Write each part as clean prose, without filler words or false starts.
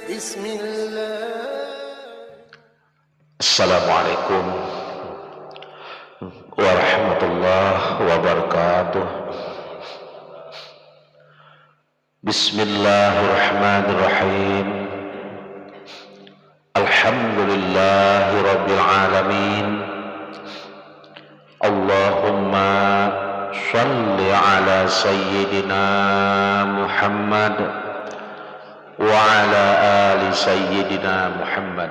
Assalamualaikum warahmatullahi wabarakatuh. Bismillahirrahmanirrahim. Alhamdulillahi rabbil alamin. Allahumma shalli ala sayyidina Muhammad wa ala ali sayyidina Muhammad.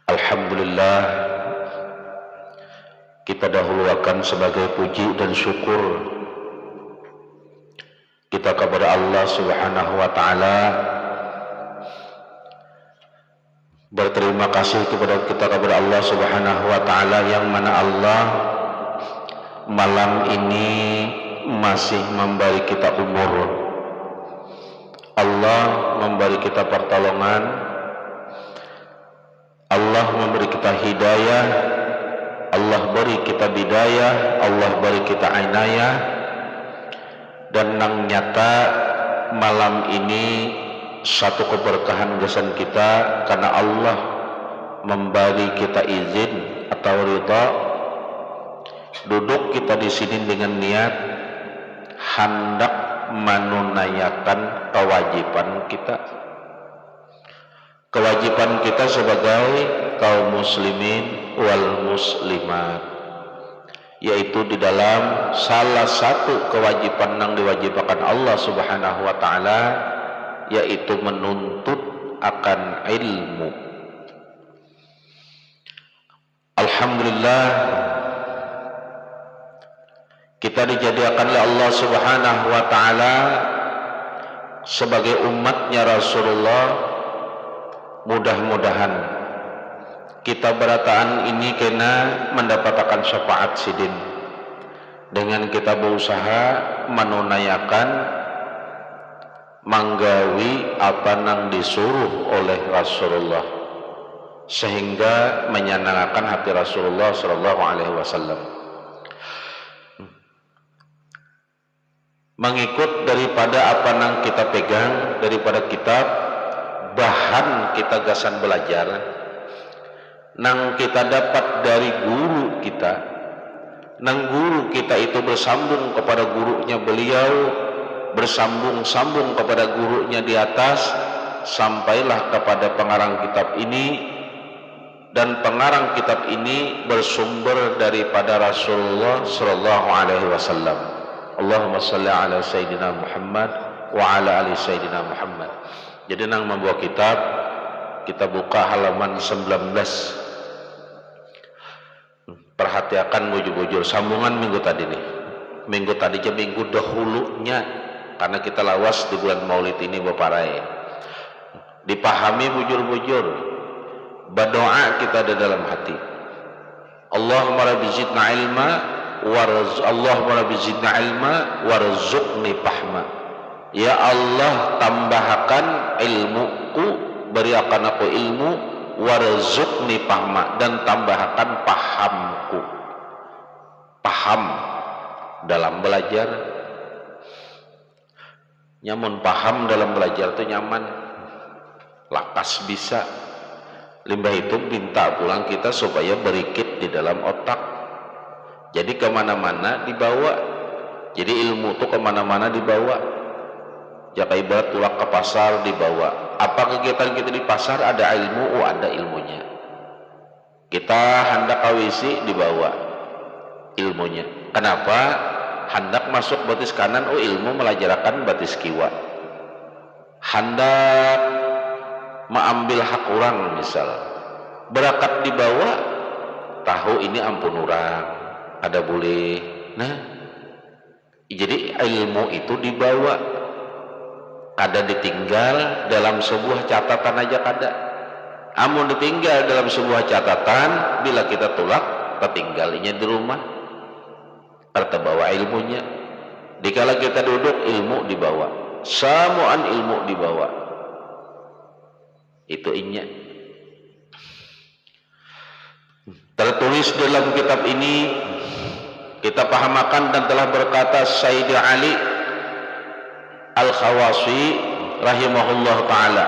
Alhamdulillah, kita dahulukan sebagai puji dan syukur kita kepada Allah Subhanahu wa taala. Berterima kasih kepada Allah Subhanahu wa taala yang mana Allah malam ini masih memberi kita umur. Allah memberi kita pertolongan. Allah memberi kita hidayah, Allah beri kita bidayah, Allah beri kita inayah. Dan nang nyata malam ini satu keberkahan gesan kita karena Allah memberi kita izin atau ridha duduk kita di sini dengan niat hendak menunaikan kewajiban kita sebagai kaum muslimin wal muslimat, yaitu di dalam salah satu kewajiban yang diwajibkan Allah Subhanahu wa taala, yaitu menuntut akan ilmu. Alhamdulillah, kita dijadikan oleh Allah Subhanahu wa taala sebagai umatnya Rasulullah. Mudah-mudahan kita berataan ini kena mendapatkan syafaat sidin dengan kita berusaha menunaikan manggawi apa yang disuruh oleh Rasulullah sehingga menyenangkan hati Rasulullah sallallahu alaihi wasallam. Mengikut daripada apa yang kita pegang daripada kitab, bahan kita gasan belajar nang kita dapat dari guru kita, nang guru kita itu bersambung kepada gurunya beliau, bersambung-sambung kepada gurunya di atas, sampailah kepada pengarang kitab ini, dan pengarang kitab ini bersumber daripada Rasulullah sallallahu alaihi wasallam. Allahumma shalli ala sayyidina Muhammad wa ala ali sayyidina Muhammad. Jadi nang membawa kitab, kita buka halaman 19. Perhatikan bujur-bujur sambungan minggu tadi nih. Minggu tadi aja minggu dahulunya, karena kita lawas di bulan Maulid ini Baparai. Dipahami bujur-bujur. Berdoa kita di dalam hati. Allahumma rabbi zidna ilma warzuqni fahma. Ya Allah, tambahkan ilmuku, berikan aku ilmu, warzuqni fahma, dan tambahkan pahamku. Paham dalam belajar, nyamun paham dalam belajar itu nyaman, lakas bisa. Limbah itu minta pulang kita supaya berikit di dalam otak. Jadi kemana-mana dibawa. Jadi ilmu itu kemana-mana dibawa. Jika ibarat tulak ke pasar dibawa. Apa kegiatan kita di pasar ada ilmu, ada ilmunya. Kita hendak kawisi dibawa ilmunya. Kenapa? Hendak masuk batis kanan, ilmu melajarakan batis kiwa. Hendak mengambil hak orang misal, berakat dibawa, tahu ini ampun orang, ada boleh. Nah, jadi ilmu itu dibawa. Kada ditinggal dalam sebuah catatan aja kada. Amun ditinggal dalam sebuah catatan, bila kita tulak, tertinggalinya di rumah, terbawa ilmunya. Dikala kita duduk, ilmu dibawa. Samuan ilmu dibawa. Itu inya. Tertulis dalam kitab ini, kita pahamakan dan telah berkata Sayyidina Ali Al-Khawasi rahimahullah ta'ala.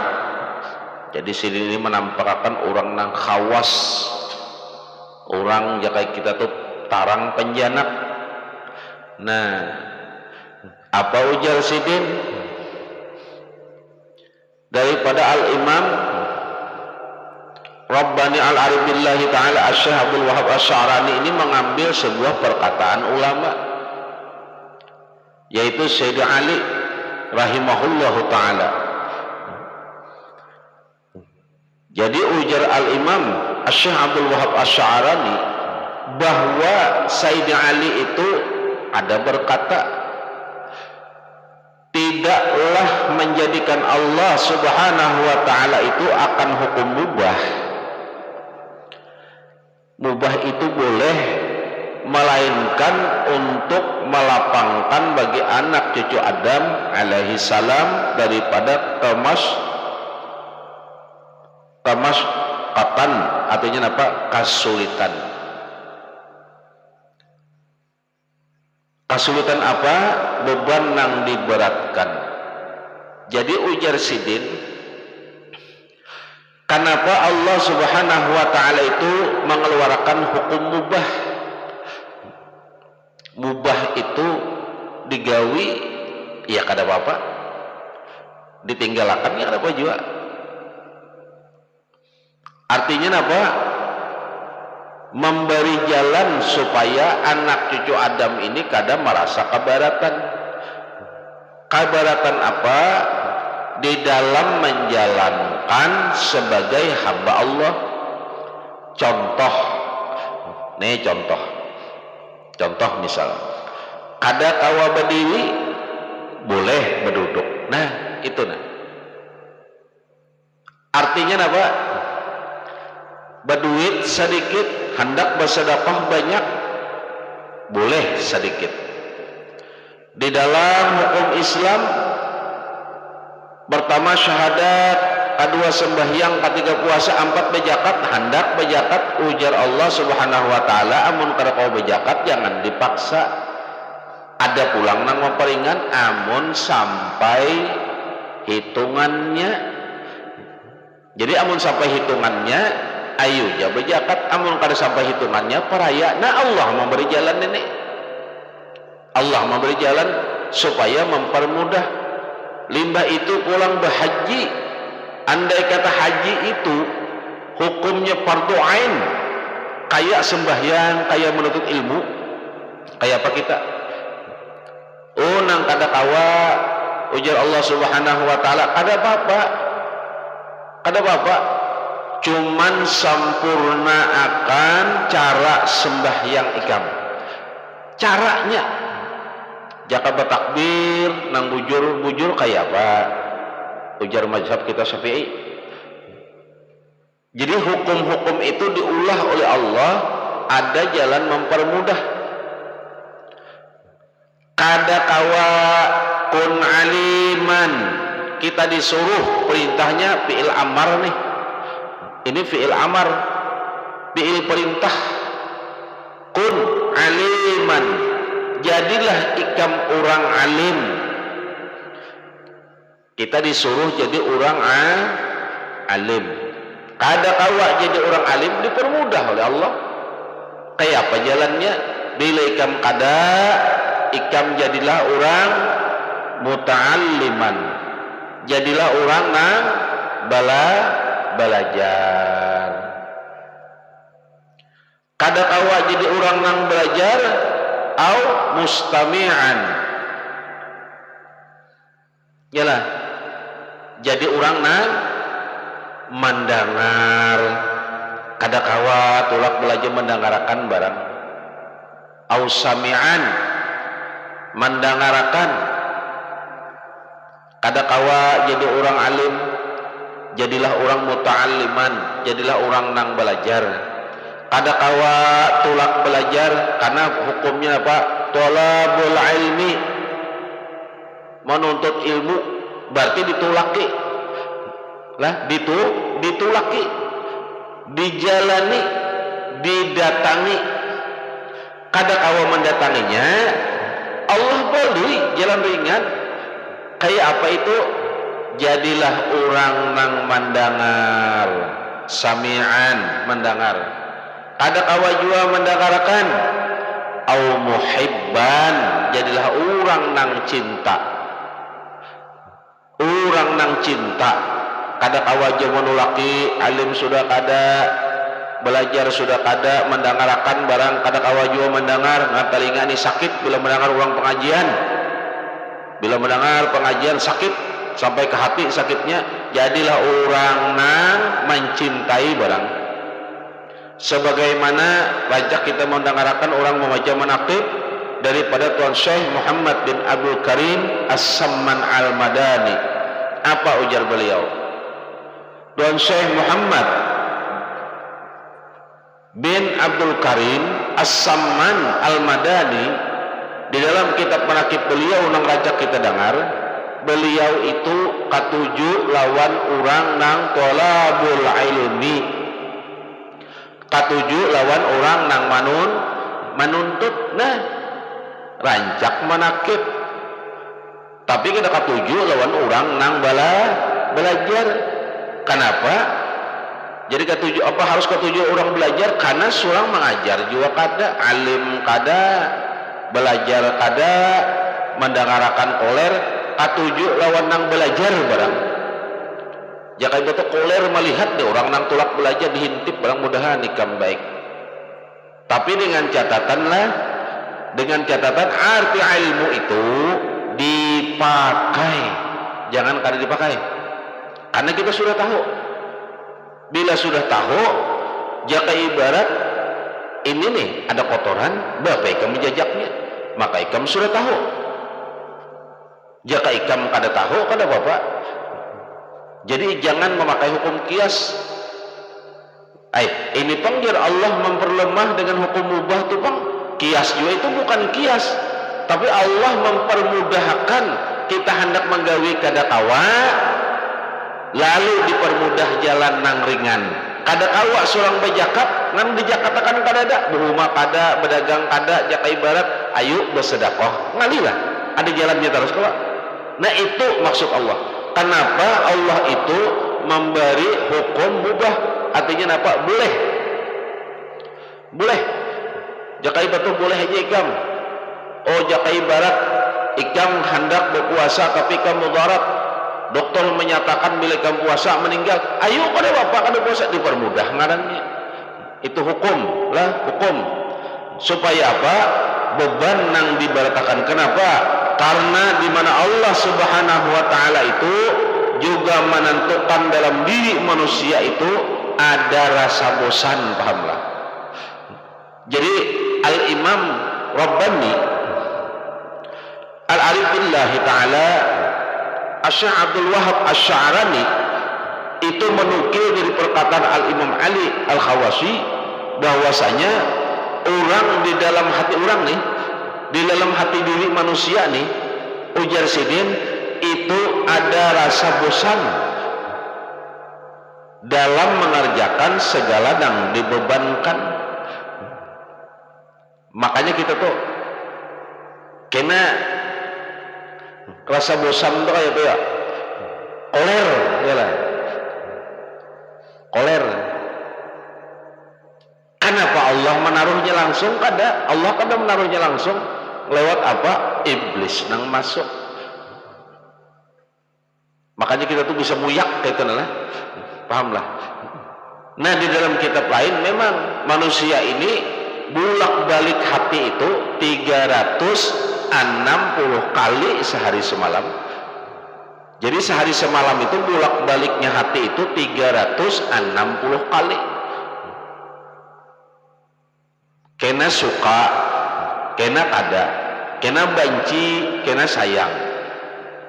Jadi sini ini menampakkan orang nang khawas, orang jaka kita tuh tarang penjanak. Nah, apa ujar sidin daripada Al-Imam Rabbani Al-Arif Billahi Ta'ala Asy-Syaikh Abdul Wahab Asy-Sya'rani ini mengambil sebuah perkataan ulama, yaitu Sayyidina Ali rahimahullahu ta'ala. Jadi ujar Al-Imam Asy-Syaikh Abdul Wahab Asy-Sya'rani bahwa Sayyidina Ali itu ada berkata, tidaklah menjadikan Allah subhanahu wa ta'ala itu akan hukum mubah. Mubah itu boleh, melainkan untuk melapangkan bagi anak cucu Adam alaihi salam daripada katan, artinya apa? Kesulitan. Kesulitan apa? Beban yang diberatkan. Jadi ujar sidin, kenapa Allah subhanahu wa ta'ala itu mengeluarkan hukum mubah? Mubah itu digawi, ya kada apa-apa, ditinggalkan ya kada apa juga. Artinya apa? Memberi jalan supaya anak cucu Adam ini kada merasa keberatan. Keberatan apa? Di dalam menjalankan sebagai hamba Allah. Contoh, nih contoh misal, kada kawa berdiri, boleh berduduk. Nah itu nah. Artinya apa? Berduit sedikit, hendak bersedekah banyak, boleh sedikit. Di dalam hukum Islam, pertama syahadat, kedua sembahyang, ketiga puasa, empat bejakat, hendak bejakat ujar Allah subhanahu wa ta'ala, amun kada kau bejakat jangan dipaksa. Ada pulang nang memperingan, amun sampai hitungannya. Jadi amun sampai hitungannya, ayo ya bejakat, amun kada sampai hitungannya peraya. Nah Allah memberi jalan ini, Allah memberi jalan supaya mempermudah. Limbah itu pulang berhaji, andai kata haji itu hukumnya fardu ain, kayak sembahyang, kayak menuntut ilmu, kayak apa kita? Oh nang kada kawa ujar Allah subhanahu wa ta'ala, kada apa-apa, cuman sempurna akan cara sembahyang ikam. Caranya jaka bertakbir nang bujur kayak apa? Ujar mazhab kita Syafi'i. Jadi hukum-hukum itu diulah oleh Allah, ada jalan mempermudah. Kada kawa kun aliman, kita disuruh, perintahnya fi'il amar nih. Ini fi'il amar, fi'il perintah. Kun aliman, jadilah ikam orang alim. Kita disuruh jadi orang alim. Kada kawa jadi orang alim, dipermudah oleh Allah. Kayak apa jalannya? Bila ikam kada, ikam jadilah orang muta'alliman, jadilah orang nang belajar. Kada kawa jadi orang nang belajar, au mustami'an, yalah jadi orang nang mendengar. Kada kawa tulak belajar mendengarkan barang, au sami'an, mendengarkan. Kada kawa jadi orang alim, jadilah orang muta'alliman, jadilah orang nang belajar. Kada kawa tulak belajar, karena hukumnya apa? Thalabul ilmi, menuntut ilmu, berarti ditulaki lah, ditulaki, dijalani, didatangi. Kada kawa mendatanginya, Allah beri jalan ringan. Kayak apa itu? Jadilah orang nang mendengar, sami'an mendengar, kada kawa jua mendengarkan, au muhibban jadilah orang nang cinta, orang nang cinta, kada kawa jua menulaki, alim sudah kada, belajar sudah kada, mendengarkan barang kada kawa jua mendengar, telinga ini sakit bila mendengar orang pengajian, bila mendengar pengajian sakit sampai ke hati sakitnya. Jadilah orang nang mencintai barang, sebagaimana rajak kita mendengarkan orang membaca manaqib daripada Tuan Syekh Muhammad bin Abdul Karim As-Samman Al-Madani. Apa ujar beliau? Tuan Syekh Muhammad bin Abdul Karim As-Samman Al-Madani di dalam kitab manaqib beliau nang rajak kita dengar, beliau itu katuju lawan orang nang tolabul ilmi, katuju lawan orang nang menuntut. Nah, rancak manakib, tapi kita katuju lawan orang nang belajar. Kenapa? Jadi katuju apa? Harus katuju orang belajar karena surang mengajar juga kada, alim kada, belajar kada, mendengarkan koler. Katuju lawan nang belajar barang. Jaka ibu koler melihat deh orang nang tulak belajar dihintip barang, mudahan ikam baik. Tapi dengan catatan lah, dengan catatan arti ilmu itu dipakai, jangan kada dipakai. Karena kita sudah tahu. Bila sudah tahu, jaka ibarat ini nih ada kotoran, bapak ikam menjajaknya, maka ikam sudah tahu. Jaka ikam kada tahu, kada bapak. Jadi jangan memakai hukum kias. Ini panggil Allah memperlemah dengan hukum mubah tu pang. Kias juga itu bukan kias, tapi Allah mempermudahkan kita hendak menggawi kada kawa, lalu dipermudah jalan nang ringan. Kada kawa surang bejakap, nang dijakatakan kada ada, berumah kada, berdagang kada, jaka ibarat ayo bersedekah, ngalilah. Ada jalannya terus kalau. Nah itu maksud Allah. Kenapa Allah itu memberi hukum mubah? Artinya apa? Boleh. Boleh. Jaka ibarat boleh aja ikam. Oh jaka ibarat ikam hendak berpuasa tapi ikam mudarat. Dokter menyatakan bila ikam puasa meninggal. Ayo pada bapak kada puasa, dipermudah ngarannya. Itu hukum lah, hukum. Supaya apa? Beban nang dibaratakan. Kenapa? Karena di mana Allah Subhanahu wa taala itu juga menentukan dalam diri manusia itu ada rasa bosan, pahamlah. Jadi Al-Imam Rabbani Al-Arif billah taala Asy-Syaikh Abdul Wahab Asy-Sya'rani itu menukil dari perkataan Al-Imam Ali Al-Khawasi bahwasanya orang di dalam hati orang nih, di dalam hati diri manusia nih, ujar sidin, itu ada rasa bosan dalam mengerjakan segala yang dibebankan. Makanya kita tuh kena rasa bosan tuh kayak tuh ya, koler ya lah, koler. Kenapa Allah menaruhnya langsung? Kada, Allah kada menaruhnya langsung. Lewat apa? Iblis nang masuk. Makanya kita tuh bisa muyak kayak itu lah, pahamlah. Nah di dalam kitab lain memang manusia ini bulak balik hati itu 360 kali sehari semalam. Jadi sehari semalam itu bulak baliknya hati itu 360 kali. Kena suka, kena kada, kena benci, kena sayang.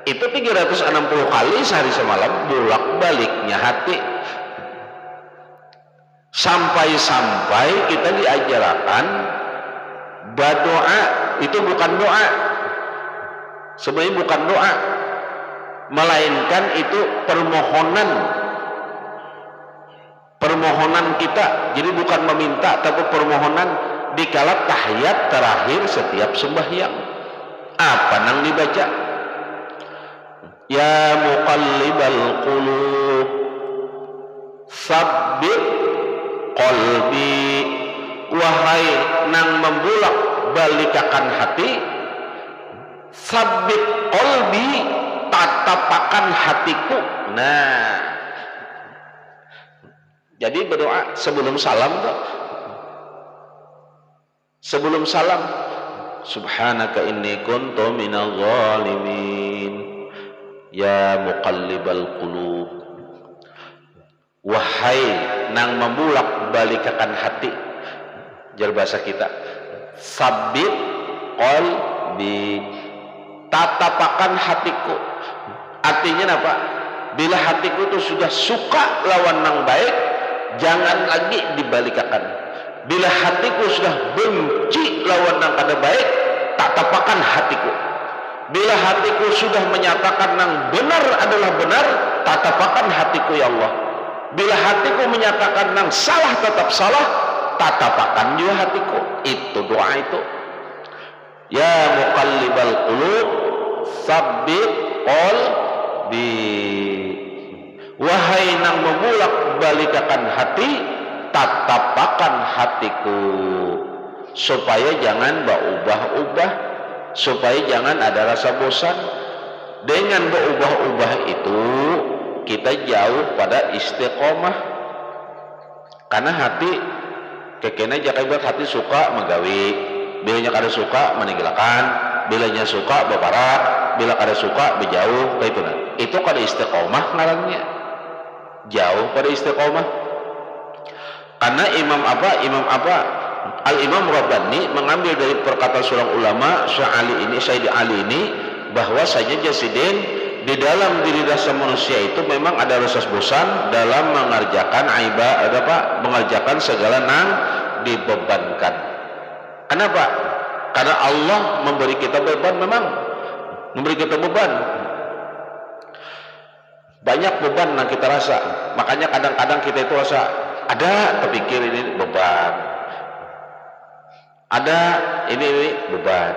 Itu 360 kali sehari semalam bolak baliknya hati. Sampai-sampai kita diajarkan berdoa itu bukan doa. Sebenarnya bukan doa, melainkan itu permohonan. Permohonan kita. Jadi bukan meminta tapi permohonan dikala tahiyat terakhir setiap sembahyang. Apa nang dibaca? Ya muqallibal qulub sabbit qalbi, wahai nang membulak balikakan hati, sabbit qalbi, tatapakan hatiku. Nah, jadi berdoa sebelum salam tuh, sebelum salam, subhanaka inni kuntu minadh dhalimin ya muqallibal qulub, wahai nang membulak balikakan hati, jar bahasa kita, sabit qalbi, tatapakan hatiku. Artinya apa? Bila hatiku itu sudah suka lawan nang baik, jangan lagi dibalikakan. Bila hatiku sudah benci lawan nang kada baik, tatapakan hatiku. Bila hatiku sudah menyatakan nang benar adalah benar, tatapakan hatiku ya Allah. Bila hatiku menyatakan nang salah tetap salah, tatapakan juga hatiku. Itu doa itu. Ya muqallibal qulub sabbit qalbi, wahai nang membulak balikakan hati, tatapakan hatiku, supaya jangan berubah-ubah, supaya jangan ada rasa bosan. Dengan berubah-ubah itu kita jauh pada istiqomah, karena hati kekena jakaibat hati suka menggawi, bilanya kada suka meninggalkan, bilanya suka berparat, bila kada suka berjauh, kayak itu. Itu kada istiqomah ngarannya, jauh pada istiqomah. Karena Imam Al-Imam Rabbani mengambil dari perkataan seorang ulama Syekh Ali ini, bahwasanya jasidin di dalam diri dasar manusia itu memang ada rasa bosan dalam mengerjakan mengerjakan segala nang dibebankan. Kenapa? Karena Allah memberi kita beban, memang memberi kita beban. Banyak beban yang kita rasa. Makanya kadang-kadang kita itu rasa ada terpikir ini beban, ada ini beban.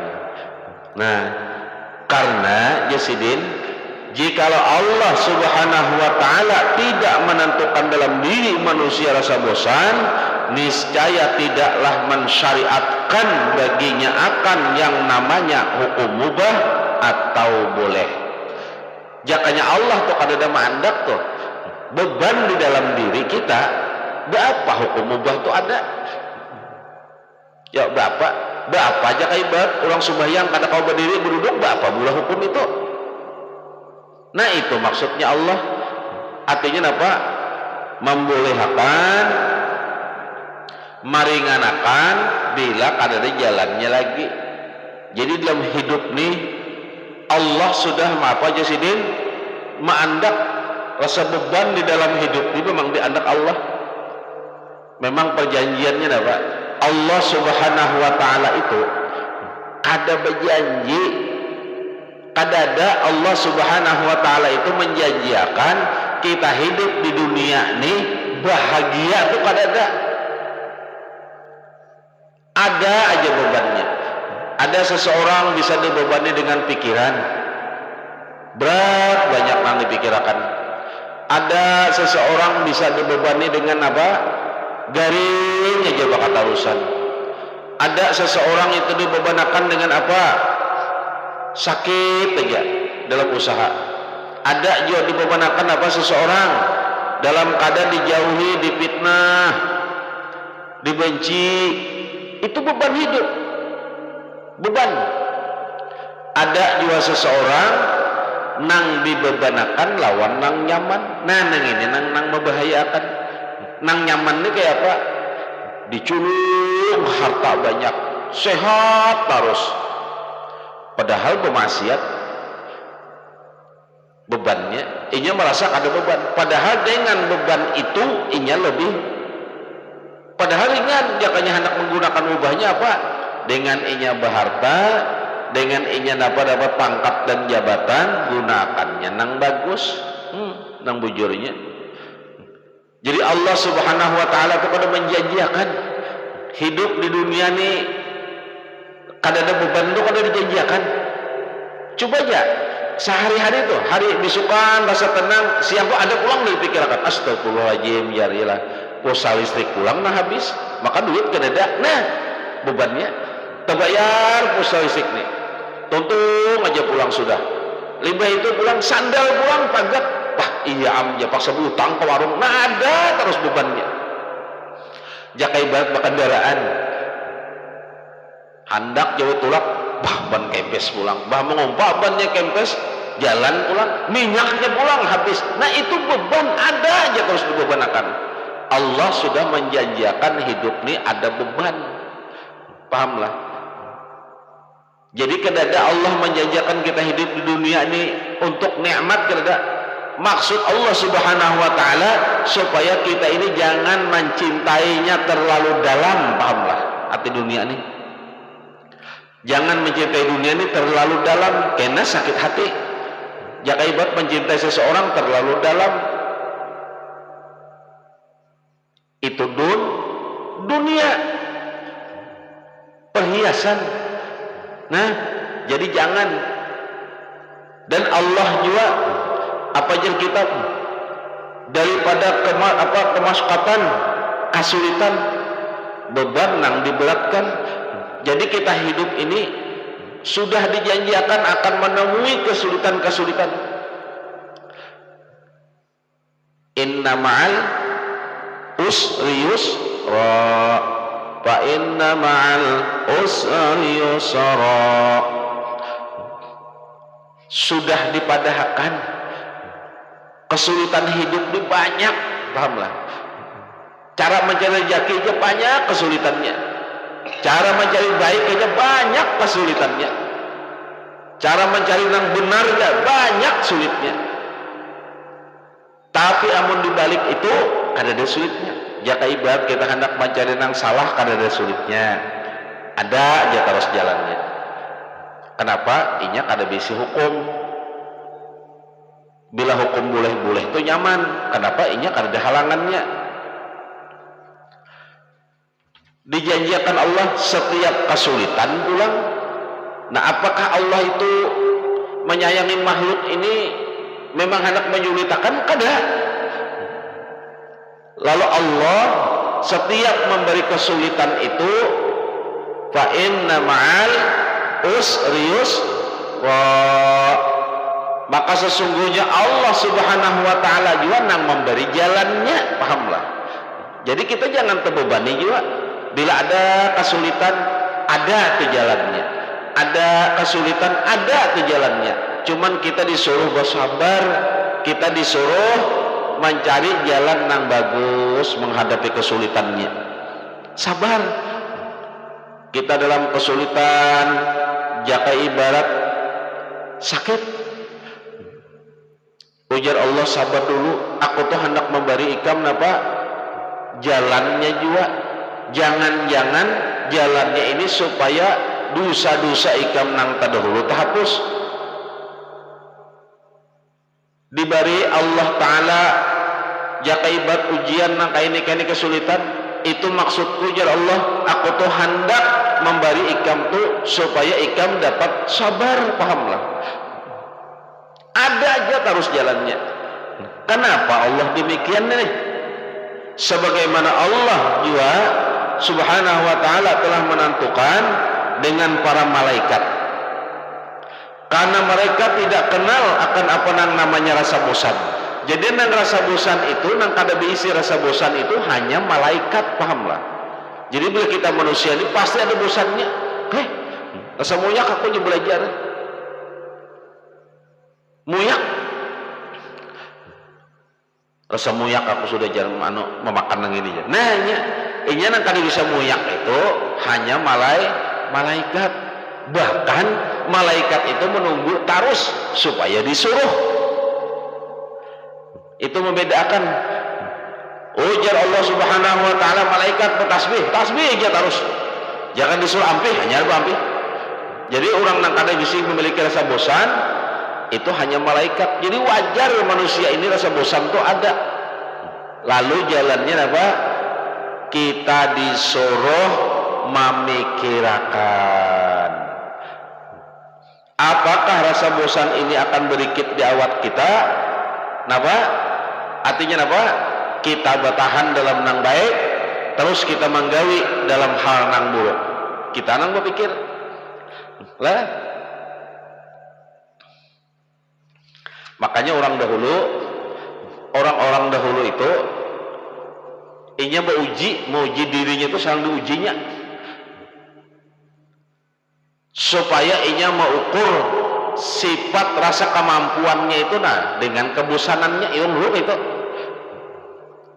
Nah, karena jasidin, jikalau Allah Subhanahu wa ta'ala tidak menentukan dalam diri manusia rasa bosan, niscaya tidaklah mensyariatkan baginya akan yang namanya hukum mubah atau boleh. Jakanya Allah tuh kada mandak tuh beban di dalam diri kita, berapa hukum mubah tuh ada. Ya berapa aja kaibat orang sembahyang kada kau berdiri berduduk, berapa pula hukum itu. Nah itu maksudnya Allah. Artinya apa? Membolehkan, meringankan bila kada ada jalannya lagi. Jadi dalam hidup nih Allah sudah apa jasidin maandak rasa beban di dalam hidup ini, memang diandak Allah. Memang perjanjiannya apa? Allah Subhanahu wa ta'ala itu kada berjanji, kada ada Allah Subhanahu wa ta'ala itu menjanjiakan kita hidup di dunia ini bahagia, itu kada ada. Ada aja bebannya. Ada seseorang bisa dibebani dengan pikiran berat, banyak yang dipikirkan. Ada seseorang bisa dibebani dengan apa? Garing aja bakat urusan. Ada seseorang itu dibebanakan dengan apa? Sakit aja dalam usaha. Ada juga dibebanakan apa? Seseorang dalam keadaan dijauhi, difitnah, dibenci. Itu beban hidup, beban. Ada juga seseorang nang dibebanakan lawan nang nyaman. Nah nang ini nang membahayakan. Nang nyaman ini kayak apa? Diculung harta banyak, sehat terus, padahal bermaksiat. Bebannya inya merasa ada beban, padahal dengan beban itu inya lebih, padahal ringan. Jakanya hendak menggunakan ubahnya apa? Dengan inya berharta, dengan inya dapat pangkat dan jabatan, gunakannya nang bagus, nang bujurnya. Jadi Allah Subhanahu wa ta'ala kepada menjanjikan hidup di dunia ini kada ada beban itu kada dijanjikan. Coba aja sehari-hari tuh, hari bisukan rasa tenang, siang tuh ada pulang dari pikiran, astagfirullahaladzim, jarilah pulsa listrik pulang nah habis, maka duit kedadak, nah bebannya terbayar pulsa listrik nih, tuntung aja pulang sudah, limbah itu pulang, sandal pulang, pagat, wah iya amja paksa utang ke warung, nah ada terus bebannya. Jaka ibarat kendaraan, handak jauh tulak, bah ban kempes pulang, bah mengompak bannya kempes, jalan pulang, minyaknya pulang habis, nah itu beban ada aja terus dibebanakan. Allah sudah menjanjikan hidup ini ada beban, pahamlah. Jadi kedada Allah menjanjikan kita hidup di dunia ini untuk nikmat, kedada maksud Allah subhanahu wa ta'ala supaya kita ini jangan mencintainya terlalu dalam, pahamlah arti dunia ini. Jangan mencintai dunia ini terlalu dalam, karena sakit hati. Jika ibarat mencintai seseorang terlalu dalam, itu dunia, perhiasan. Nah, jadi jangan. Dan Allah juga apa aja kita daripada kemaskatan, kesulitan, beban nang diberatkan. Jadi kita hidup ini sudah dijanjikan akan menemui kesulitan-kesulitan. Inna ma'al usri yusra, fa inna ma'al usri yusra. Sudah dipadahkan kesulitan hidup ini banyak, pahamlah. Cara mencari rezeki aja banyak kesulitannya. Cara mencari baik aja banyak kesulitannya. Cara mencari yang benar aja banyak sulitnya. Tapi amun dibalik itu ada sulitnya. Jika ibarat kita hendak mencari yang salah, ada sulitnya. Ada aja terus jalannya. Kenapa? Inya kada bisi hukum. Bila hukum boleh-boleh itu nyaman. Kenapa? Inya kada ada halangannya. Dijanjikan Allah setiap kesulitan pulang. Nah, apakah Allah itu menyayangi makhluk ini memang hendak menyulitakan? Kada. Lalu Allah setiap memberi kesulitan itu, fa inna ma'al usri yusra, maka sesungguhnya Allah subhanahu wa ta'ala juga yang memberi jalannya, pahamlah. Jadi kita jangan terbebani juga. Bila ada kesulitan, ada tuh jalannya. Ada kesulitan, ada tuh jalannya. Cuman kita disuruh bersabar, kita disuruh mencari jalan yang bagus menghadapi kesulitannya. Sabar. Kita dalam kesulitan, jaka ibarat sakit. Ujar Allah, sabar dulu. Aku tuh hendak memberi ikam apa? Jalannya juga. Jangan-jangan jalannya ini supaya dosa-dosa ikam nang tadahulu terhapus. Diberi Allah Ta'ala jaka ibarat ujian nang kaini kesulitan, itu maksudku jar Allah, aku tuh hendak memberi ikam tuh supaya ikam dapat sabar, pahamlah. Ada aja terus jalannya. Kenapa Allah demikian nih? Sebagaimana Allah juga subhanahu wa ta'ala telah menentukan dengan para malaikat, karena mereka tidak kenal akan apa yang namanya rasa bosan. Jadi nang rasa bosan itu, nang kada diisi rasa bosan itu hanya malaikat, pahamlah. Jadi bila kita manusia ini pasti ada bosannya. Rasa muyak aku juga belajar. Muyak. Rasa muyak aku sudah jarang memakan yang ini. Nah, ini nang kada bisa muyak itu hanya malaikat. Bahkan malaikat itu menunggu terus supaya disuruh. Itu membedakan. Ujar Allah subhanahu wa ta'ala, malaikat bertasbih, tasbih aja terus. Jangan disuruh ampih, hanya ampih. Jadi orang yang kada bisa memiliki rasa bosan itu hanya malaikat. Jadi wajar manusia ini rasa bosan itu ada. Lalu jalannya apa? Kita disuruh memikirkan apakah rasa bosan ini akan berikit di awak kita? Napa? Artinya napa? Kita bertahan dalam nang baik, terus kita menggawi dalam hal nang buruk. Kita nang berpikir lah. Makanya orang-orang dahulu itu inya menguji dirinya itu selalu diujinya supaya inya mengukur sifat rasa kemampuannya itu dengan kebosanannya itu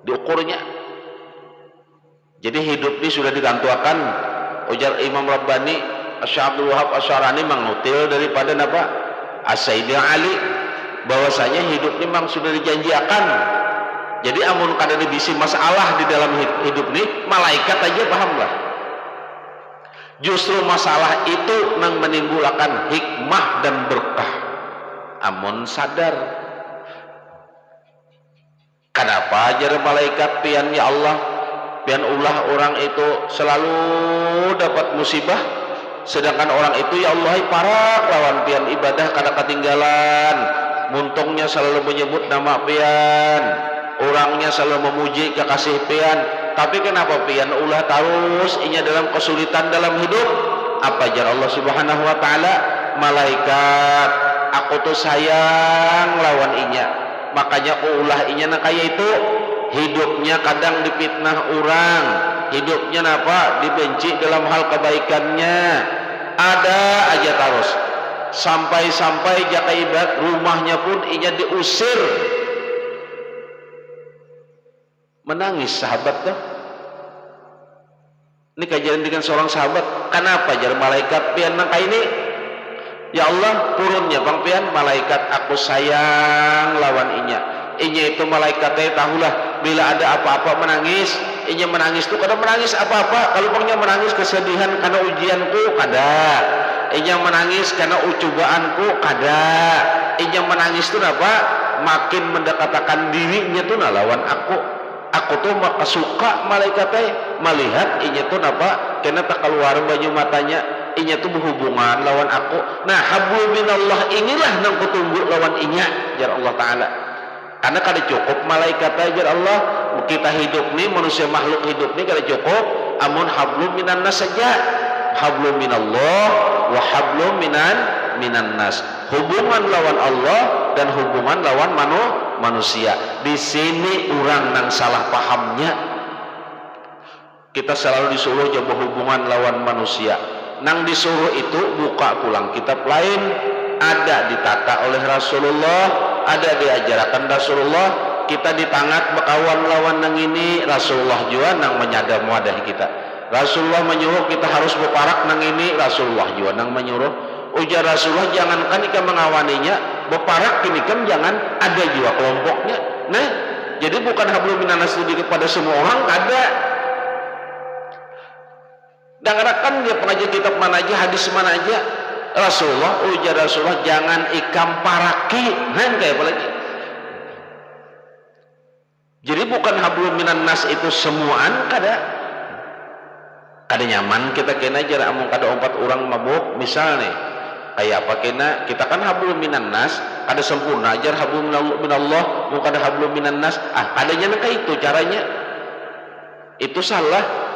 diukurnya. Jadi hidup ini sudah ditentukan. Ujar Imam Rabbani Syekh Abdul Wahab Asy'arani mengutil daripada As-Sayyidina Ali bahwasanya hidup ini memang sudah dijanjikan. Jadi amun kada bisi masalah di dalam hidup ini, malaikat aja pahamlah. Justru masalah itu nang menimbulkan hikmah dan berkah. Amun sadar. Kenapa ajar malaikat pian ya Allah, pian ulah orang itu selalu dapat musibah, sedangkan orang itu ya Allah parak lawan pian ibadah kada ketinggalan, muntungnya selalu menyebut nama pian, orangnya selalu memuji kekasih pian. Tapi kenapa pian ulah terus inya dalam kesulitan dalam hidup? Apa jar Allah Subhanahu wa taala? Malaikat, aku tuh sayang lawan inya. Makanya ulah inya kaya itu hidupnya kadang dipitnah orang, hidupnya dibenci dalam hal kebaikannya. Ada aja terus. Sampai-sampai jaka ibarat rumahnya pun inya diusir. Menangis sahabat tuh. Ini kejadian dengan seorang sahabat. Kenapa jar malaikat pian nang ini? Ya Allah turunnya bang pian malaikat aku sayang lawan inya. Inya itu malaikatnya tahulah bila ada apa-apa menangis. Inya menangis tuh kada menangis apa-apa. Kalau bangnya menangis kesedihan karena ujianku kada. Inya menangis karena ucobaanku kada. Inya menangis tuh makin mendekatkan dirinya tuh lawan aku. Aku tuh maka suka malaikatnya melihat inya tuh kena tak keluar banyu matanya. Inya tuh berhubungan lawan aku. Nah hablum minallah inilah nang kutunggu lawan inya jar Allah Ta'ala. Karena kada cukup malaikat jar Allah. Kita hidup nih manusia makhluk hidup nih kada cukup amun hablum minan nas saja. Hablum minallah wa hablum minan nas. Hubungan lawan Allah dan hubungan lawan manusia. Di sini orang nang salah pahamnya. Kita selalu disuruh coba hubungan lawan manusia. Nang disuruh itu buka pulang kitab lain, ada ditata oleh Rasulullah, ada diajarkan Rasulullah. Kita ditangat bekawan lawan nang ini, Rasulullah juga nang menyadap wadah kita. Rasulullah menyuruh kita harus berparak nang ini, Rasulullah juga nang menyuruh. Ujar Rasulullah jangankan ikan mengawaninya, berparak kini kan jangan ada juga kelompoknya. Nah, jadi bukan hablum minanas kepada semua orang, ada. Dengarkan dia pengajian kitab mana aja, hadis mana aja. Rasulullah, ujar Rasulullah jangan ikam paraki, kayak apa lagi? Jadi bukan hablum minan nas itu semuaan kada nyaman kita kena aja amung kada 4 orang mabuk misalnya. Kayak apa kena kita kan hablum minan nas, kada sempurna ajar hablum minallah, mau kada hablum minan nas. Adanya kayak itu caranya. Itu salah.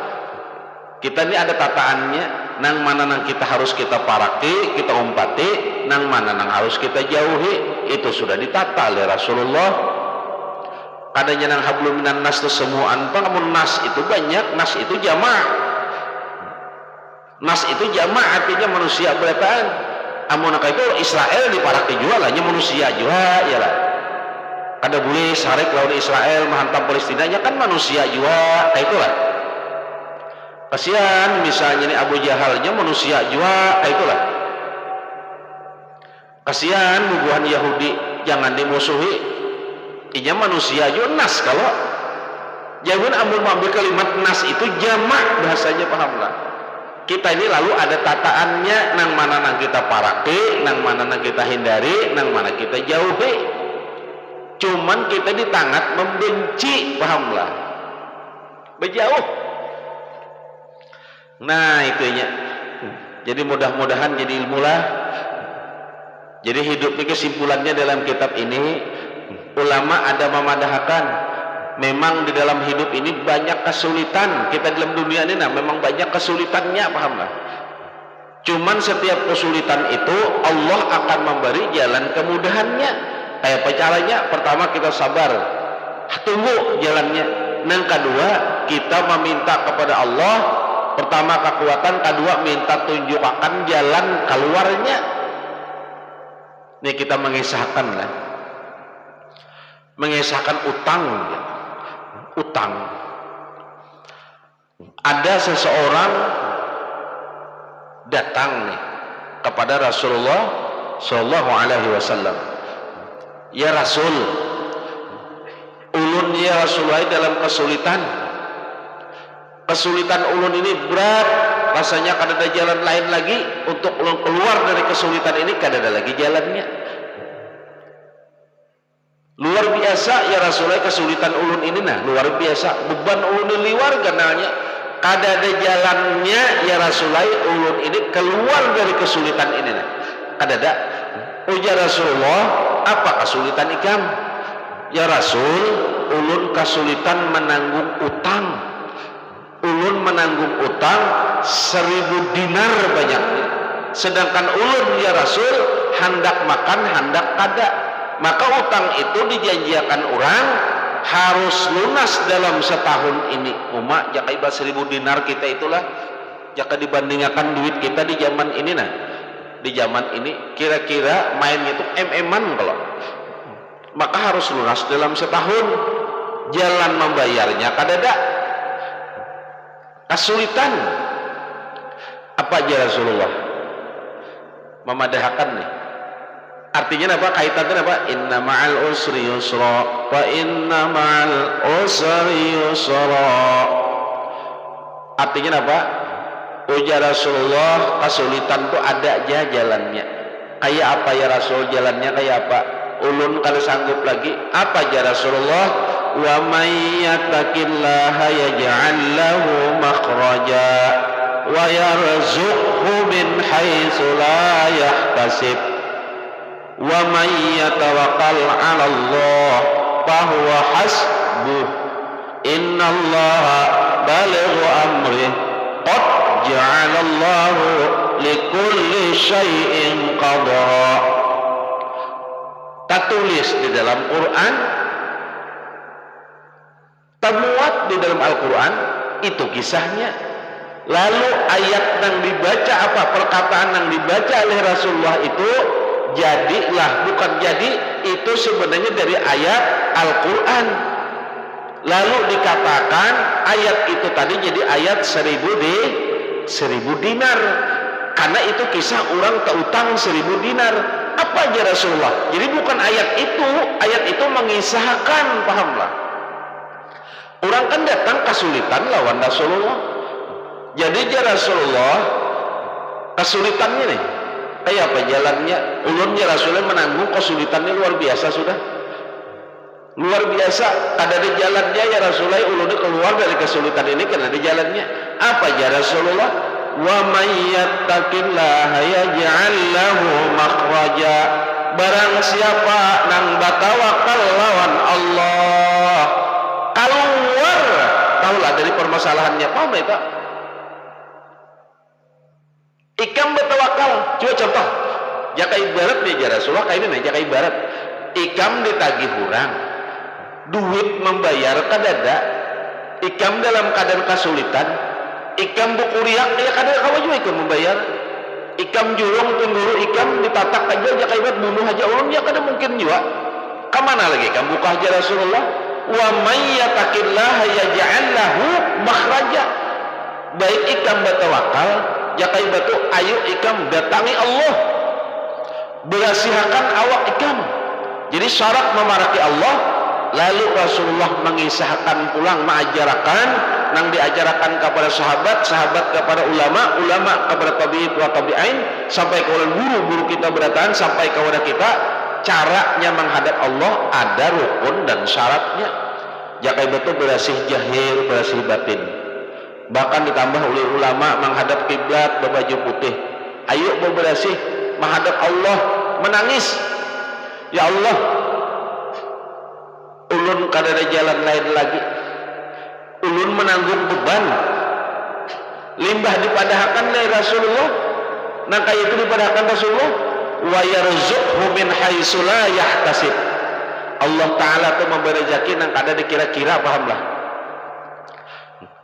Kita ini ada tataannya, nang mana nang kita harus kita paraki, kita umpati, nang mana nang harus kita jauhi, itu sudah ditata oleh Rasulullah. Kadanya nang hablum minan nas itu semuaan, namun nas itu banyak, nas itu jama'. Nas itu jama' artinya manusia berataan. Amun itu Israel diparaki juga lah, manusia juga ya lah. Kada boleh sarik lawan Israel menghantam Palestina, nya kan manusia juga, kayak itulah. Kasihan misalnya ini Abu Jahalnya manusia juga, itulah. Kasihan bubuhan Yahudi jangan dimusuhi. Inya manusia juga nas kalau. Jangan ambil mengambil kalimat nas itu jamak bahasanya pahamlah. Kita ini lalu ada tataannya nang mana nang kita paraki, nang mana nang kita hindari, nang mana kita jauhi. Cuman kita ditangat membenci, pahamlah. Berjauh. Nah itunya. Jadi mudah-mudahan jadi ilmulah Jadi hidup ini kesimpulannya dalam kitab ini, ulama ada memadahkan memang di dalam hidup ini banyak kesulitan. Kita dalam dunia ini memang banyak kesulitannya, pahamlah. Cuman setiap kesulitan itu Allah akan memberi jalan kemudahannya. Kayak apa caranya? Pertama kita sabar, tunggu jalannya. Yang kedua kita meminta kepada Allah, pertama kekuatan, kedua minta tunjukkan jalan keluarnya. Ini kita mengisahkan lah, mengisahkan utang. Utang. Ada seseorang datang nih kepada Rasulullah Shallallahu Alaihi Wasallam. Ya Rasul, ulun ya Rasulullah dalam kesulitan. Kesulitan ulun ini berat, rasanya kada ada jalan lain lagi untuk ulun keluar dari kesulitan ini, kada ada lagi jalannya. Luar biasa ya Rasulullah kesulitan ulun ini luar biasa, beban ulun ini liwar ganalnya. Kada ada jalannya ya Rasulullah ulun ini keluar dari kesulitan ini kada ada. Ujar Rasulullah, apa kesulitan ikam? Ya Rasul, ulun kesulitan menanggung utang. Ulun menanggung utang 1000 dinar banyaknya. Sedangkan ulun ya Rasul hendak makan hendak kada. Maka utang itu dijanjikan orang harus lunas dalam setahun ini. Umat jaka iba 1000 dinar kita itulah, jaka dibandingkan duit kita di zaman ini di zaman ini kira-kira mainnya itu MM-an kalau. Maka harus lunas dalam setahun. Jalan membayarnya kadada. Kesulitan. Apa aja Rasulullah memadahkan nih. Artinya apa? Kaitannya apa? Inna ma'al usri yusra wa inna ma'al usri yusra. Artinya apa? Ujar Rasulullah, kesulitan itu ada aja jalannya. Kayak apa ya Rasul jalannya? Kayak apa? Ulun kalau sanggup lagi. Apa aja Rasulullah? Wa may yattaqillaha yaj'al lahu makhraja wa yarzuqhu min haitsu la yahtasib. Wa may yatawakkal 'ala Allah fa huwa hasbuh. Innallaha balighu amrih. Qad ja'alallahu likulli syai'in qadara. Tertulis di dalam Quran, termuat di dalam Al-Quran, itu kisahnya. Lalu ayat yang dibaca apa? Perkataan yang dibaca oleh Rasulullah itu jadilah, bukan jadi, itu sebenarnya dari ayat Al-Quran. Lalu dikatakan ayat itu tadi jadi ayat 1000 dinar, karena itu kisah orang terutang 1000 dinar. Apa aja Rasulullah? Jadi bukan ayat itu mengisahkan, pahamlah. Orang kan datang kesulitan lawan Rasulullah. Jadi ya Rasulullah kesulitannya nih kayak apa jalannya? Ulunnya Rasulullah menanggung kesulitannya luar biasa sudah. Luar biasa, ada di jalannya ya Rasulullah, ulunnya keluar dari kesulitan ini karena di jalannya. Apa ya Rasulullah? Wa may yattaqillaha yaj'al lahu makhraja. Barang siapa nang batawakal lawan Allah, keluar tahulah dari permasalahannya. Paham itu? Ikam batawakal. Coba contoh. Jaka ibarat nih ya Rasulullah kayak ini nih, jaka ibarat ikam ditagih hurang, duit membayar kadada, ikam dalam keadaan kesulitan, ikam buku riak ya kadada kamu juga ikam membayar, ikam jurung tungguru ikam ditatak aja jaka ibarat bunuh aja ulun ya kada mungkin juga. Kemana lagi ikam buka aja Rasulullah? Wa may yattaqillaha yaj'al lahu makhraja. Baik ikam bertawakal, jaka ibarat ayo ikam datangi Allah, berasihakan awak ikam. Jadi syarat memaraki Allah. Lalu Rasulullah mengisahkan pulang, mengajarkan yang diajarkan kepada sahabat, sahabat kepada ulama, ulama kepada tabi'in wa tabi'ain, sampai kepada guru-guru kita berdatangan, sampai kepada kita. Caranya menghadap Allah ada rukun dan syaratnya. Jaka betul berasih jahir, berasih batin. Bahkan ditambah oleh ulama menghadap kiblat berbaju putih. Ayo berasih menghadap Allah menangis, ya Allah ulun kadada jalan lain lagi, ulun menanggung beban limbah dipadahkan oleh Rasulullah, nah kayak itu dipadahkan Rasulullah, wa yarzuqhu min haitsu la yahtasib. Allah Ta'ala tuh memberi rezeki nang kada dikira-kira, pahamlah.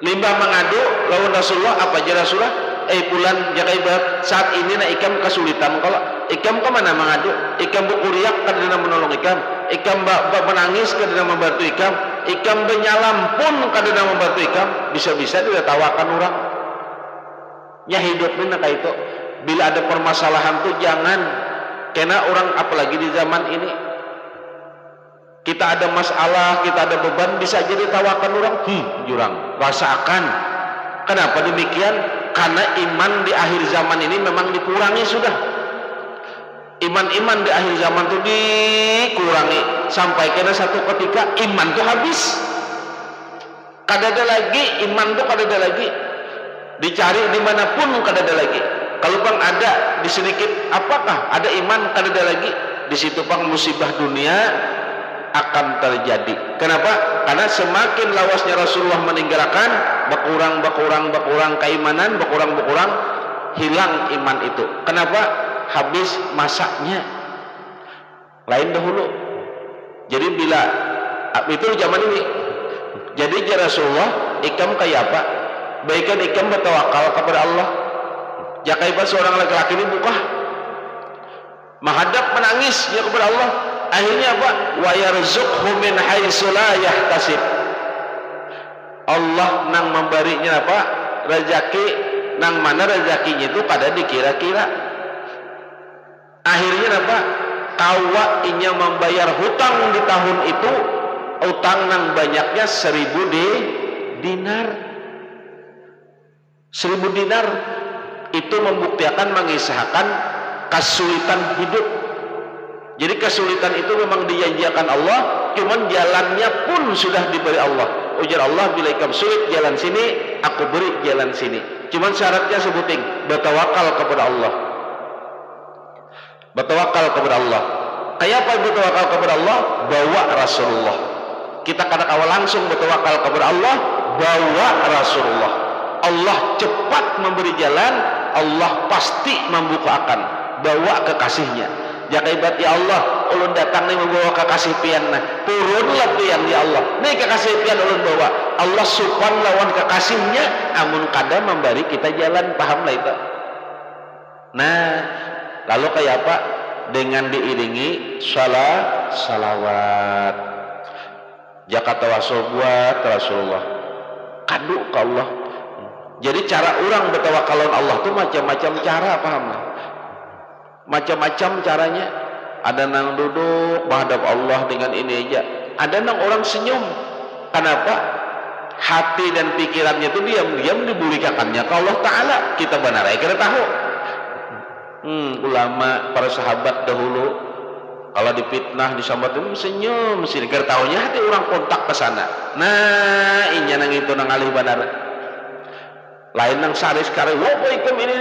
Limbah mengadu lawan Rasulullah, apa aja Rasulullah? Bulan jaga ibarat saat ini na ikam kesulitan, kalau ikam kemana mengadu? Ikam bukuriak kadana menolong ikam menangis kadana membantu ikam benyalam pun kadana membantu bisa-bisa dia tawakan orang. Ya hidupnya kayak itu. Bila ada permasalahan tuh jangan, karena orang apalagi di zaman ini kita ada masalah, kita ada beban, bisa jadi tawakan orang, jurang, rasakan. Kenapa demikian? Karena iman di akhir zaman ini memang dikurangi sudah. Iman-iman di akhir zaman itu dikurangi sampai kena satu ketika iman itu habis. Kadada lagi iman itu kadada lagi. Dicari dimanapun kadada lagi. Kalau bang ada di sedikit, apakah ada iman kadada lagi? Di situ bang musibah dunia akan terjadi. Kenapa? Karena semakin lawasnya Rasulullah meninggalkan, berkurang keimanan, berkurang hilang iman itu. Kenapa? Habis masaknya. Lain dahulu. Jadi bila itu zaman ini. Jadi ya Rasulullah, ikam kayak apa? Baikkan ikam bertawakal kepada Allah. Jakaiba seorang laki-laki ini buka menghadap menangis ya kepada Allah. Akhirnya apa? Wa yarzuqhu min haitsu la yahtasib. Allah nang memberinya apa? Rezeki nang mana rezekinya itu kada dikira-kira. Akhirnya apa? Kawa inya membayar hutang di tahun itu, hutang nang banyaknya 1000 dinar. 1000 dinar itu membuktikan, mengisahkan kesulitan hidup. Jadi kesulitan itu memang dijanjikan Allah, cuman jalannya pun sudah diberi Allah. Ujar Allah, bila ikam sulit jalan sini, aku beri jalan sini. Cuman syaratnya sebuting, bertawakal kepada Allah. Bertawakal kepada Allah. Kayak apa bertawakal kepada Allah? Bawa Rasulullah. Kita kadang awal langsung bertawakal kepada Allah, bawa Rasulullah. Allah cepat memberi jalan, Allah pasti membukakan. Bawa kekasihnya. Jaga ibadat ya Allah, ulun datang nih membawa kekasih pian, turunlah pian ya Allah. Nih kekasih pian ulun bawa. Allah supan lawan kekasihnya, amun kada memberi kita jalan, paham lah itu. Nah, lalu kayak apa? Dengan diiringi salawat. Jaka tawasul buat Rasulullah. Kadu ke Allah. Jadi cara orang bertawakalon Allah tuh macam-macam cara, paham lah. Macam-macam caranya. Ada nang duduk menghadap Allah dengan ini aja, ada nang orang senyum. Kenapa? Hati dan pikirannya itu diam-diam dibulikakannya ke Allah Ta'ala. Kita benar kira tahu. Ulama para sahabat dahulu kalau dipitnah disambat itu senyum sini, kira tahunya hati orang kontak ke sana. Nah inya nang itu nang alih benar. Lain nang sari sekarang wopo ikem ini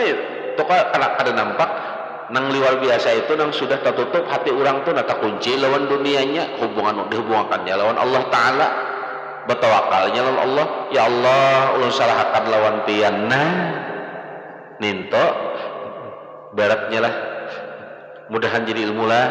tuh kada nampak. Nang luar biasa itu nang sudah tertutup hati orang tuh nata kunci lawan dunianya, dihubungkannya lawan Allah Ta'ala, bertawakalnya lawan Allah. Ya Allah ulun salahkan lawan pian, ninto beratnya lah, mudahan jadi ilmu lah.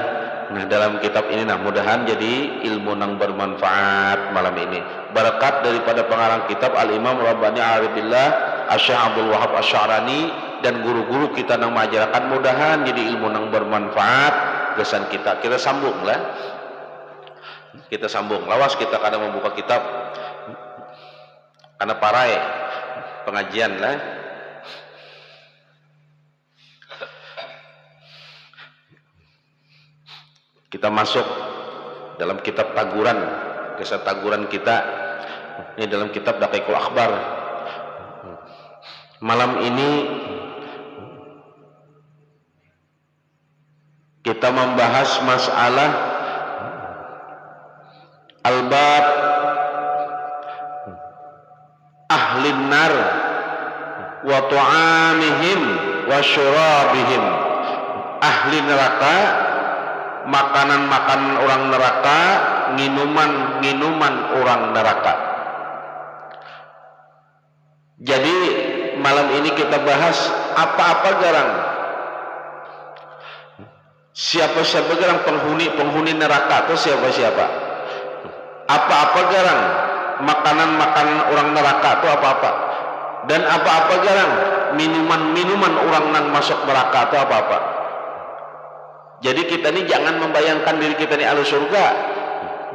Nah dalam kitab ini mudahan jadi ilmu nang bermanfaat malam ini, berkat daripada pengarang kitab Al-Imam Rabbani Arifillah Asy-Syaikh Abdul Wahab Asy-Sya'rani dan guru-guru kita nang mengajarkan, mudahan jadi ilmu nang bermanfaat gesan kita. Kita sambung lah, kita sambung lawas kita kada membuka kitab karena parai pengajian lah. Kita masuk dalam kitab Taguran, kisah Taguran kita ini dalam kitab Daqiqul Akhbar. Malam ini kita membahas masalah albab ahlin nar wa tu'amihim wa syurabihim, ahli neraka makanan-makanan orang neraka, minuman-minuman orang neraka. Jadi malam ini kita bahas apa-apa garang, siapa-siapa garang penghuni neraka itu siapa-siapa, apa-apa garang makanan-makanan orang neraka itu apa-apa, dan apa-apa garang minuman-minuman orang nang masuk neraka itu apa-apa. Jadi kita ini jangan membayangkan diri kita ini ahli surga,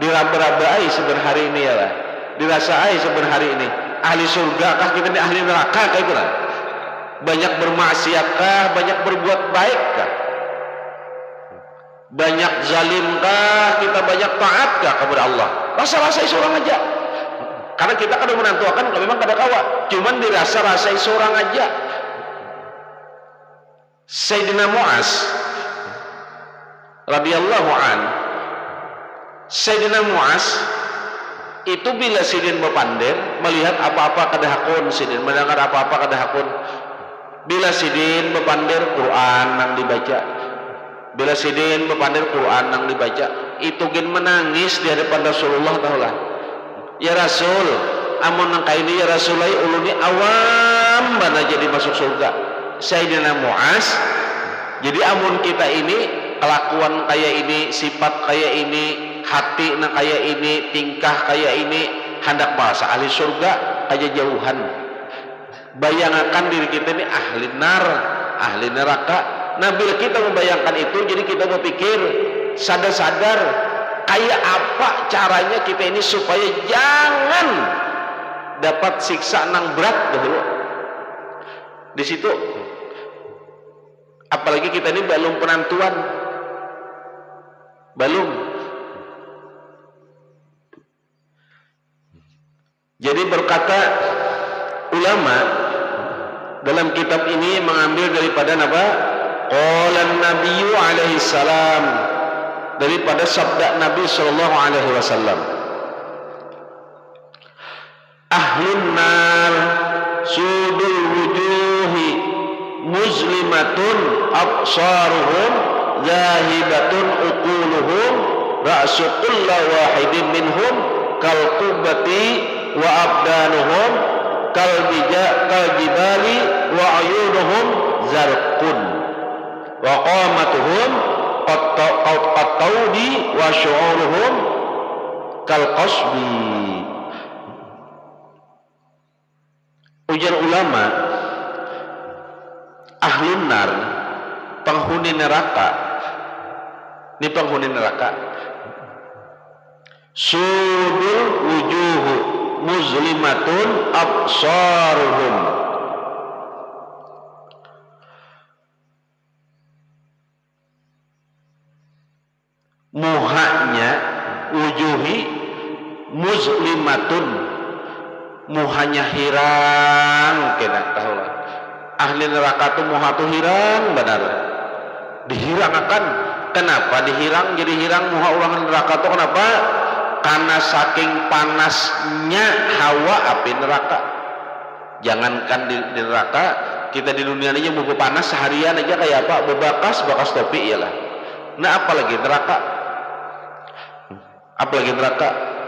diraba-rabai sebenarnya hari ini ya lah, dirasai sebenarnya hari ini ahli surga kah kita ini ahli neraka kayak gitu lah. Banyak bermaksiat kah, banyak berbuat baik kah, banyak zalim kah, kita banyak taat kah kepada Allah. Rasa-rasai seorang aja, karena kita kada menentukan kalau memang kada kawa, cuman dirasa-rasai seorang aja. Sayyidina Mu'az radhiyallahu an, Sayyidina Mu'az itu bila sidin bepandir melihat apa-apa kada hakun, sidin mendengar apa-apa kada hakun, bila sidin bepandir Quran nang dibaca, bila sidin bepandir Quran nang dibaca, itu gen menangis di hadapan Rasulullah tahulah. Ya Rasul, amun nang kaini ya Rasulai uluni awam bana jadi masuk surga. Sayyidina Mu'az, jadi amun kita ini kelakuan kayak ini, sifat kayak ini, hati nang kayak ini, tingkah kayak ini, hendak bahasa ahli surga aja jauhan. Bayangkan diri kita ini ahli ahli neraka. Nah bila kita membayangkan itu, jadi kita berpikir sadar-sadar kayak apa caranya kita ini supaya jangan dapat siksa nang berat dahulu. Di situ apalagi kita ini belum penentuan, belum. Jadi berkata ulama dalam kitab ini mengambil daripada apa? Qala Nabiyyu alaihi salam, daripada sabda Nabi sallallahu alaihi wasallam. Ahlun nar sudul wujuhi muslimatun absaruhum zahibatun uquluhum ra'su kulli wahidin minhum kal qubati wa abdanuhum kal jibali wa ayunuhum zarqun wa qamatuhum qattaudi wa syu'uruhum kal qasbi. Ujar ulama, ahlun nar, penghuni neraka, ini penghuni neraka, sudul wujuhu muslimatun absaruhum, muhanya wujuhi muslimatun, muhanya hirang, kena tahu lah. Ahli neraka tu muha tu hirang benar, dihirang akan. Kenapa dihirang jadi hirang muha orang neraka tu? Kenapa? Karena saking panasnya hawa api neraka. Jangankan di neraka, kita di dunia ini mau panas seharian aja kayak apa? Bebakas topi iyalah. Nah apalagi neraka? Apalagi neraka?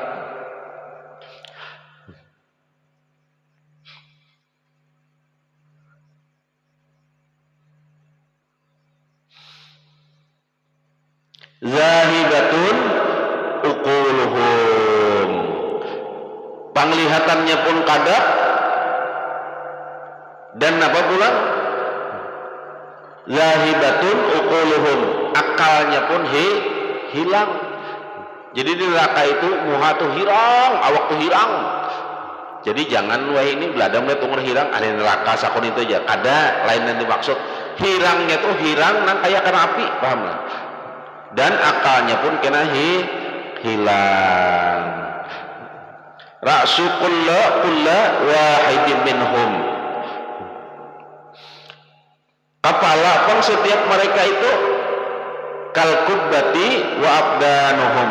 Zahibatun uquluhum, penglihatannya pun kadap, dan apa pula? Zahibatun uquluhum, akalnya pun hilang. Jadi di neraka itu muha tuh hirang, awak tuh hirang. Jadi jangan wah ini beladam lihat tunggu hirang, ada neraka sakun itu aja. Kada lain yang dimaksud. Hirangnya tuh hirang nang kayak kena api, paham lah? Dan akalnya pun kena hilang. Ra'su kulla wahidin minhum, kepala pun setiap mereka itu kalkubbati wa abdanuhum,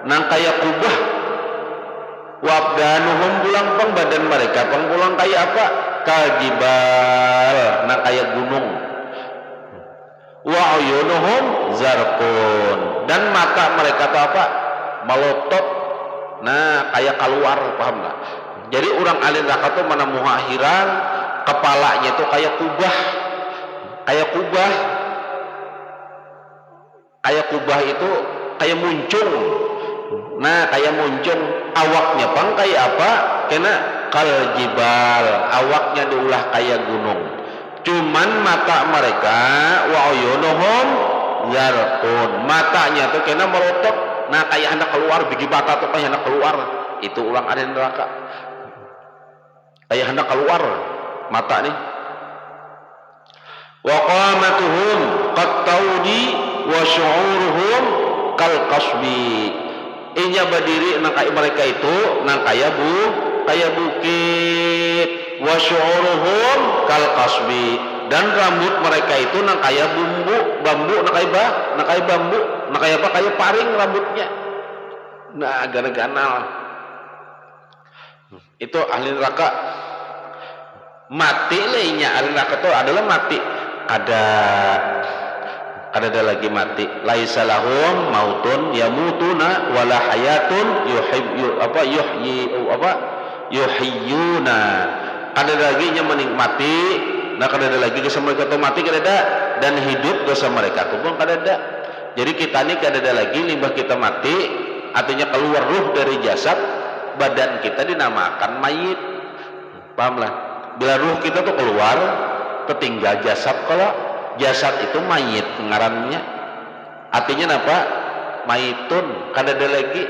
nang kayak kubah, wa abdanuhum pulang pang badan mereka pang pulang kayak apa? Kajibal, nang kayak gunung. wa uyunuhum zarqun, dan mata mereka itu apa? Melotot. Nah, kayak keluar, paham nggak? Jadi orang ahli neraka tuh mana muha hirang, kepalanya tuh kayak kubah, kayak kubah, kayak kubah itu kayak muncung. Nah, kayak muncung. Awaknya pang kayak apa? Kena kal jibal, awaknya diulah kayak gunung. Cuman mata mereka wa uyunuhum zarqun, matanya tuh kena melotot. Nah, kayak hendak keluar, biji bata tuh kayak hendak keluar. Itu ulang ada neraka. Kayak hendak keluar mata nih. Wa qamatuhum qattaudi wa syu'uruhum kal qasbi. Inya berdiri nang kayak mereka itu nang kayak bukit. Wa syu'uruhum kal qasbi, dan rambut mereka itu nang kayak bambu nang kayak bambu, nang kayak apa? Kayak paring rambutnya. Nah, ganal. Itu ahli neraka. Mati lainnya ahli neraka itu adalah mati. Ada lagi mati. Laisa lahum mautun yamutuna wala hayatun yuhyuna. Ada lagi yang menikmati. Nah, kada ada lagi ke mereka tu mati kada ada, dan hidup ke mereka tu pun kada ada. Jadi kita ni kada ada lagi limbah kita mati, artinya keluar ruh dari jasad, badan kita dinamakan mayit. Pahamlah? Bila ruh kita tu keluar, tertinggal jasad. Kalau jasad itu mayit ngarannya. Artinya apa? Mayitun, kada ada lagi,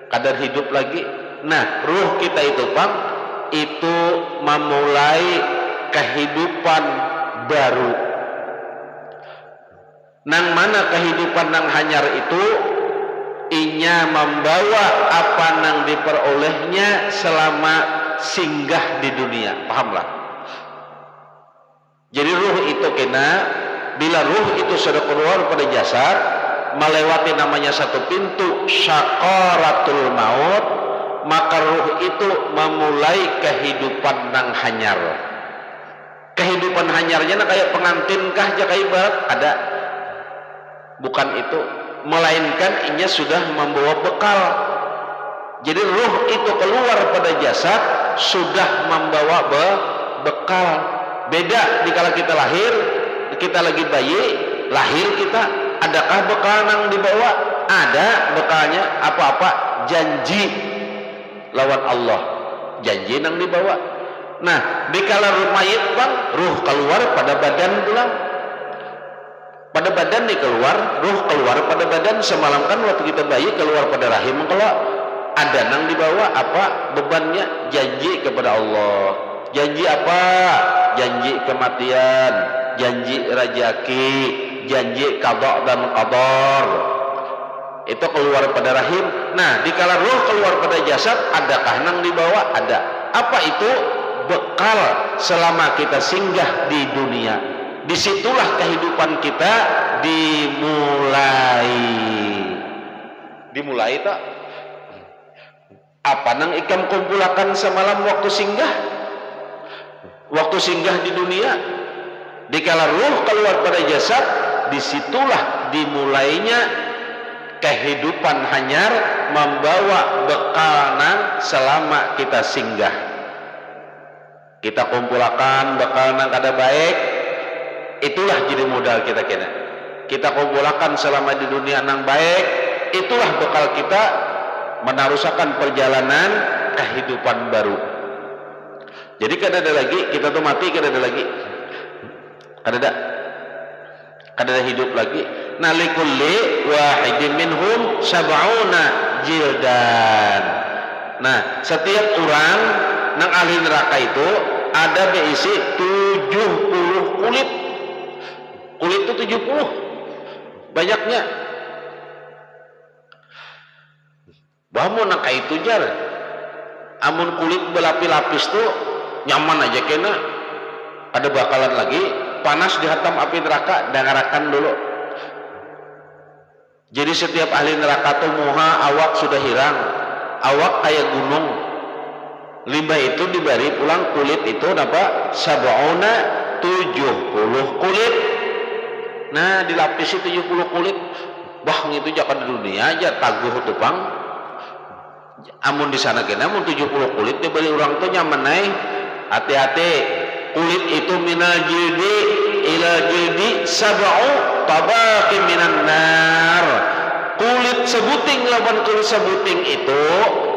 kada hidup lagi. Nah, ruh kita itu pam itu memulai kehidupan baru. Nang mana kehidupan nang hanyar itu inya membawa apa nang diperolehnya selama singgah di dunia. Pahamlah? Jadi ruh itu kena, bila ruh itu sudah keluar pada jasad, melewati namanya satu pintu syakaratul maut, maka ruh itu memulai kehidupan nang hanyar. Kehidupan hanyarnya nah kayak pengantin kah jaka ibarat ada, bukan itu, melainkan inya sudah membawa bekal. Jadi ruh itu keluar pada jasad sudah membawa bekal. Beda dikala kita lahir, kita lagi bayi, lahir kita, adakah bekal nang dibawa? Ada bekalnya, apa-apa? Janji lawan Allah, janji nang dibawa. Nah, dikala ruh mayit bang, ruh keluar pada badan pulang. Pada badan nih keluar, ruh keluar pada badan. Semalam kan waktu kita bayi keluar pada rahim, kalau ada nang dibawa apa bebannya? Janji kepada Allah. Janji apa? Janji kematian, janji rajaki, janji qada dan qadar. Itu keluar pada rahim. Nah, dikala ruh keluar pada jasad, adakah nang dibawa? Ada. Apa itu? Bekal selama kita singgah di dunia. Disitulah kehidupan kita dimulai tak? Apa nang ikam kumpulakan semalam waktu singgah di dunia? Dikala ruh keluar pada jasad, disitulah dimulainya kehidupan hanyar, membawa bekal nang selama kita singgah. Kita kumpulakan bekal nang kada baik, itulah jadi modal kita kena. Kita kumpulakan selama di dunia nang baik, itulah bekal kita meneruskan perjalanan kehidupan baru. Jadi kada ada lagi kita tuh mati, kada ada lagi, kada ada hidup lagi. Nah, likulli wahidin minhum sab'una jildan. Nah, setiap orang nang ahli neraka itu ada berisi 70 kulit. Kulit itu 70 banyaknya. Bamu nak itu jar. Amun kulit berlapis-lapis tuh nyaman aja kena. Ada bakalan lagi panas dihantam api neraka, dengarakan dulu. Jadi setiap ahli neraka tuh muha awak sudah hirang, awak kayak gunung. Limbah itu diberi pulang kulit itu apa? Sab'una 70 kulit. Nah dilapisi 70 kulit, bah itu jangan di dunia aja taguh tupang. Amun di sana kena mun 70 kulit dibeli orang tuh nyaman naik. Hati-hati, kulit itu minal jildi ila jildi sab'u tabaqin minan nar. Kulit sebuting lawan kulit sebuting itu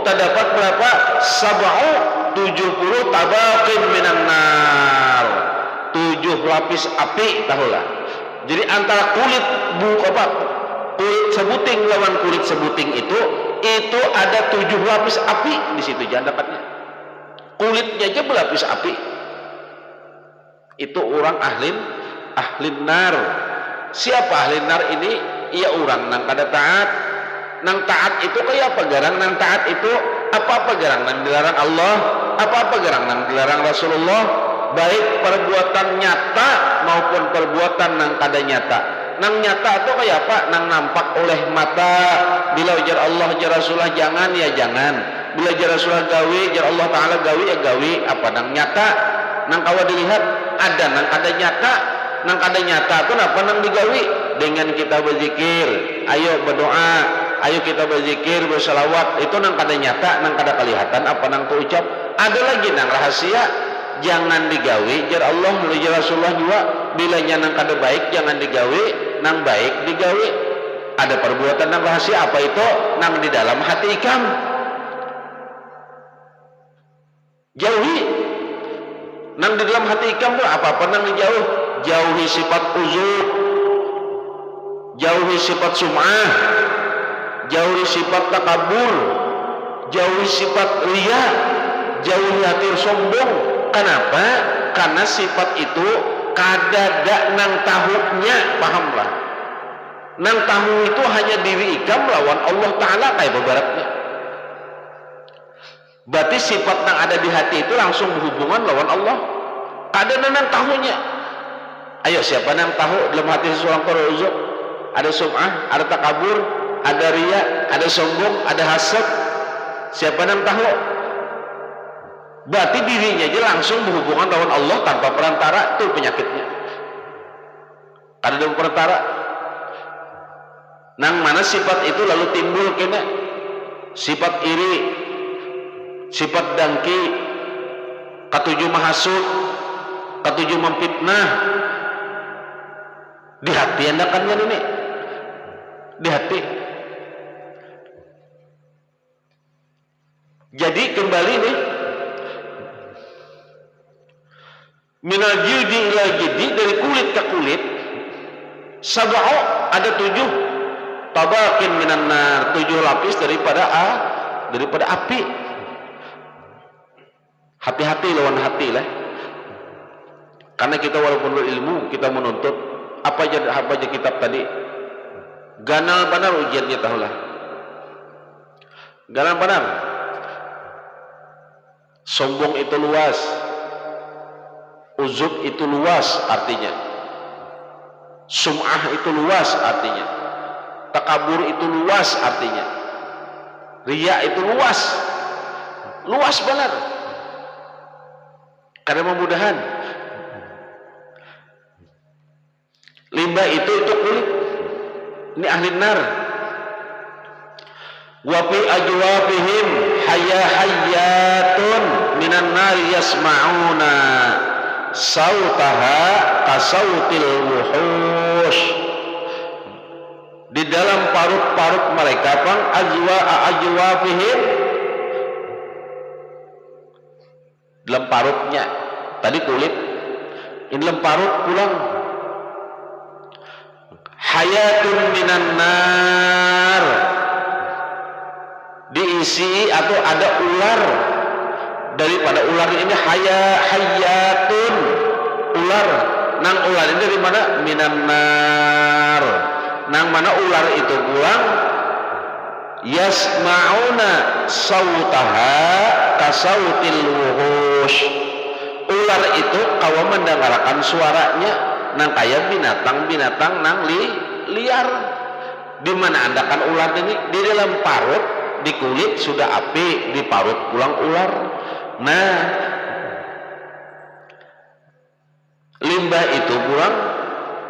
terdapat berapa? Sab'u 70 tabaqin minan nar. 7 lapis api tahulah. Jadi antara kulit kulit sebuting lawan kulit sebuting itu ada 7 lapis api di situ jangan dapatnya. Kulitnya aja berlapis api. Itu orang ahli nar. Siapa ahli nar ini? Ia orang nang kada taat. Nang taat itu kayak apa garang? Nang taat itu apa garang? Nang dilarang Allah, apa garang? Nang dilarang Rasulullah, baik perbuatan nyata maupun perbuatan nang kada nyata. Nang nyata itu kayak apa? Nang nampak oleh mata. Bila ujar Allah, ujar Rasulullah jangan ya jangan. Bila ujar Rasulullah gawi, ujar Allah Ta'ala gawi ya gawi. Apa nang nyata? Nang kawa dilihat ada nang kada nyata. Nang kada nyata itu apa nang digawi? Dengan kita berzikir, ayo berdoa, ayo kita berzikir, bersalawat. Itu nang kada nyata, nang kada kelihatan apa nang terucap. Ada lagi nang rahasia. Jangan digawi, jar Allah mulai jar Rasulullah juga. Bila nang kada baik jangan digawi, nang baik digawi. Ada perbuatan nang rahasia apa itu? Nang di dalam hati ikam. Jauhi. Nang di dalam hati ikam tuh apa-apa nang dijauh. Jauhi sifat uzur, jauhi sifat sum'ah, jauhi sifat takabur, jauhi sifat riya, jauhi hati sombong. Kenapa? Karena sifat itu kadada nang tahunya, pahamlah. Nang tahu itu hanya diri ikam lawan Allah Ta'ala kayak bebaratnya. Berarti sifat yang ada di hati itu langsung berhubungan lawan Allah. Ada nang tahunya. Ayo siapa yang tahu dalam hati seseorang teruzuk? Ada sum'ah, ada takabur, ada riya, ada sombong, ada hasad. Siapa yang tahu? Berarti dirinya aja langsung berhubungan lawan Allah tanpa perantara. Itu penyakitnya. Ada perantara. Nang mana sifat itu lalu timbul kena sifat iri, sifat dengki, ketujuh mahasud, ketujuh memfitnah. Di hati anda kan ini, di hati. Jadi kembali nih, minal jildi ila jildi, dari kulit ke kulit. Sab'u ada 7 tabaqin minan nar, 7 lapis daripada api. Hati-hati lawan hati lah. Karena kita walaupun berilmu, kita menuntut apa aja kitab tadi. Ganal benar ujiannya tahulah. Ganal benar. Sombong itu luas. Uzub itu luas artinya. Sum'ah itu luas artinya. Takabur itu luas artinya. Riya itu luas. Luas benar. Karena memudahan. Limbah itu kulit. Ini ahli nar. Wa fi ajwafihim hayatun minan nar yasma'una sautaha kasautil wuhush. Di dalam parut-parut mereka pang ajwafihim, dalam parutnya tadi kulit, ini dalam parut pulang. Hayatun minan nar, diisi atau ada ular. Daripada ular ini hayatun, ular. Nang ular ini dari mana? Minan nar. Nang mana ular itu pulang? Yasma'una sautaha kasautil wuhush. Ular itu kawa mendengarkan suaranya nang kayak binatang-binatang nang liar. Di mana anda kan ular ini? Di dalam parut, di kulit sudah api, di parut pulang ular. Nah, limbah itu pulang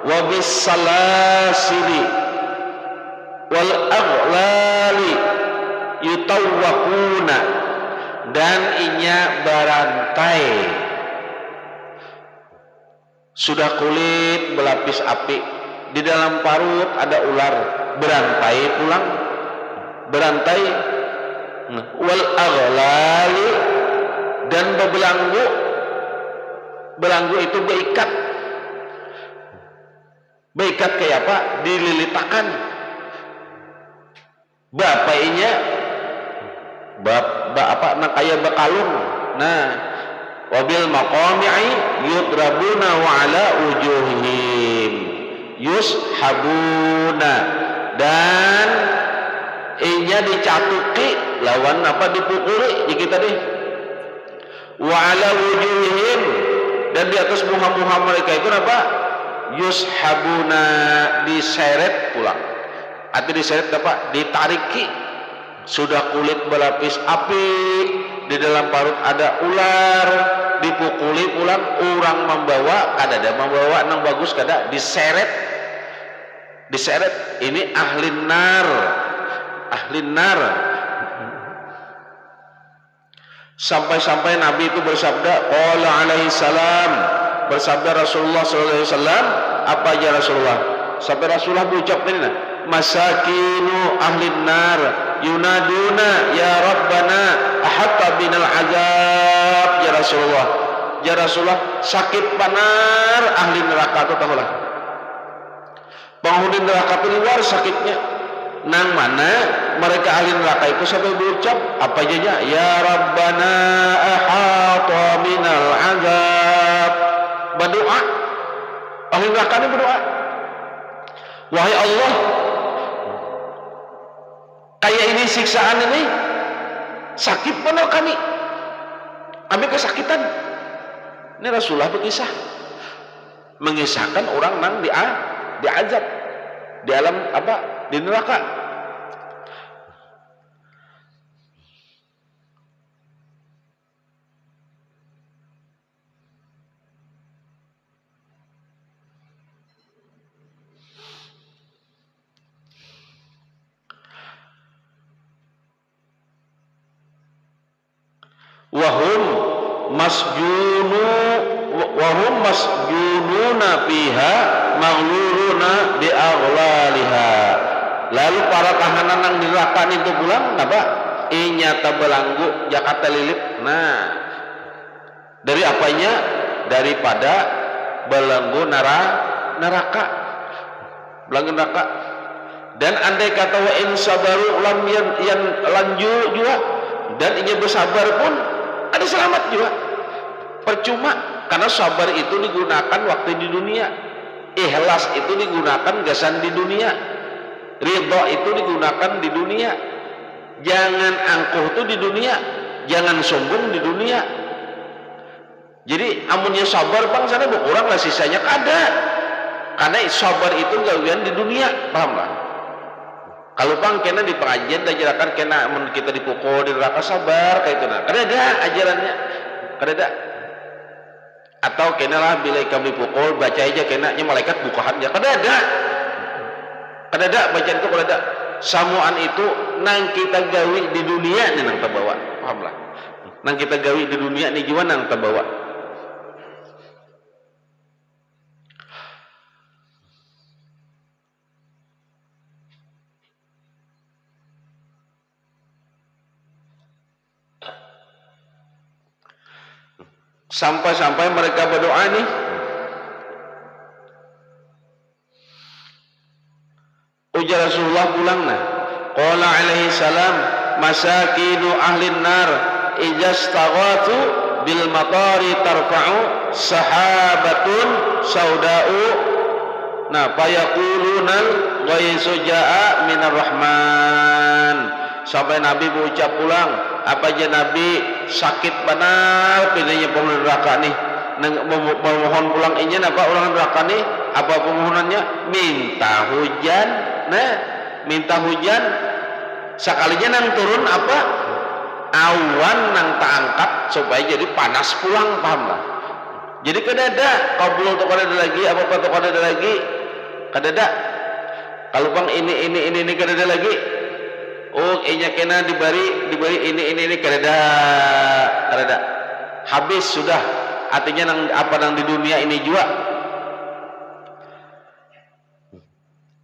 wa bis salasili wal aghlali yutawwaquna, dan inya barantai sudah kulit berlapis api, di dalam parut ada ular, berantai pulang, berantai wal aghlali, dan berbelanggu, belanggu itu beikat, beikat kayak apa, dililitakan bapainya apa nah kayak bekalung. Nah, wabil maqami'i yudrabuna wa ala wujuhihim yushabuna, dan inya dicatuki lawan apa, dipukuli di kita deh, wa ala wujuhihim, dan di atas muha-muha mereka itu apa, yushabuna, diseret pulang, atau diseret apa, ditariki, sudah kulit berlapis api, di dalam parut ada ular, dipukuli pulang, orang membawa, kadada membawa nang bagus, kada diseret, diseret. Ini ahli nar, ahli nar. Sampai-sampai Nabi itu bersabda, qala alaihi salam, bersabda Rasulullah sallallahu alaihi wasallam, apa aja Rasulullah? Sampai Rasulullah berucap ini, masakinu ahli nar yunaduna ya rabbana ahatta binal azab. Ya Rasulullah, ya Rasulullah, sakit panar ahli neraka itu tahulah, penghuni neraka itu luar sakitnya. Nang mana mereka ahli neraka itu sampai berucap apa aja, ya rabbana ahatta binal azab, berdoa, ahli neraka ini berdoa, wahai Allah, kayak ini siksaan ini sakit benar kami kesakitan. Ini Rasulullah berkisah, mengisahkan orang nang diazab di alam apa, di neraka. wahum masjununa fiha maghluruna bi aghlaliha. Lalu para tahanan yang neraka itu pulang apa, inyata belanggu Jakarta lilip. Nah, dari apanya, daripada belenggu neraka, belenggu neraka. Dan andai kata wa in sabaru lam yan lanju juga, dan ingin bersabar pun ada selamat juga. Percuma, karena sabar itu digunakan waktu di dunia, ikhlas itu digunakan gasan di dunia, ridho itu digunakan di dunia. Jangan angkuh itu di dunia, jangan sombong di dunia. Jadi amunnya sabar bang sana berkurang lah, sisanya kada. Karena sabar itu gawian di dunia, paham lah. Kalau bang kena di pengajian diajarkan kena kita dipukul di neraka sabar kayak itu, nah kada ada ajarannya, kada ada. Atau kena lah bila kami dipukul baca aja kena nya malaikat bukahan ya, kada ada bacaan itu, kada ada. Samuan itu nang kita gawi di dunia nih nang terbawa, paham lah. Nang kita gawi di dunia nih jiwa nang terbawa. Sampai-sampai mereka berdoa nih, ujar Rasulullah pulang nah, qala alaihi salam masakinu ahlin nar ijastaghathu bil matari tarfa'u sahabatun sauda'u, nah fayaqulunal ghaisu ja'a minar rahman. Sampai Nabi berucap pulang, apa aja Nabi sakit benar pilihnya penghuni neraka nih, memohon pulang ingin apa orang neraka nih, apa permohonannya, minta hujan. Nah, minta hujan sekalinya nang turun apa, awan nang terangkat supaya jadi panas pulang, paham lah. Jadi kadada kabul tuh kadada lagi, apa tuh kadada lagi, kadada. Kalau bang ini kadada lagi. Oh, enya kena diberi ini kadada. Habis sudah. Artinya nang di dunia ini juga.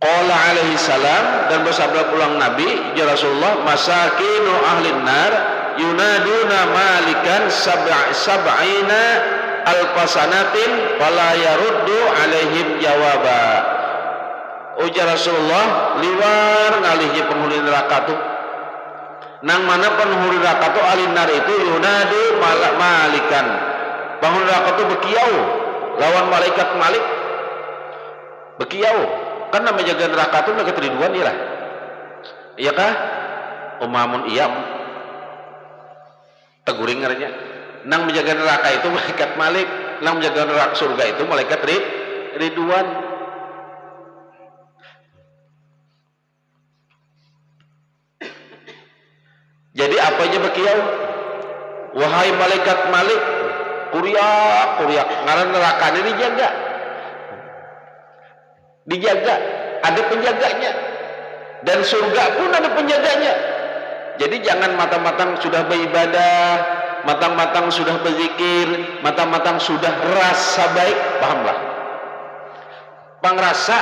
Qala alaihi salam, dan bersabda pulang Nabi ya Rasulullah, masakinu ahlin nar yunaduna malikan sab'ina alfasanatin fala yaruddu alaihim jawaba. Ujar Rasulullah, liwar ngalihnya penghuni neraka tuh. Nang mana penghuni neraka tuh ahlin nar itu yunadu malikan. Penghuni neraka tuh bekiau lawan malaikat Malik. Bekiau. Kan nama jaga neraka itu mereka teriduan ya lah, iya kah? Umamun iya teguring ngaranya. Nang menjaga neraka itu malaikat Malik, nang menjaga neraka surga itu malaikat Ridwan. Jadi apanya bekiau? Wahai malaikat Malik, kuriak ngaran neraka ini dijaga, ada penjaganya, dan surga pun ada penjaganya. Jadi jangan matang-matang sudah beribadah, matang-matang sudah berzikir, matang-matang sudah rasa baik, pahamlah. Pangrasa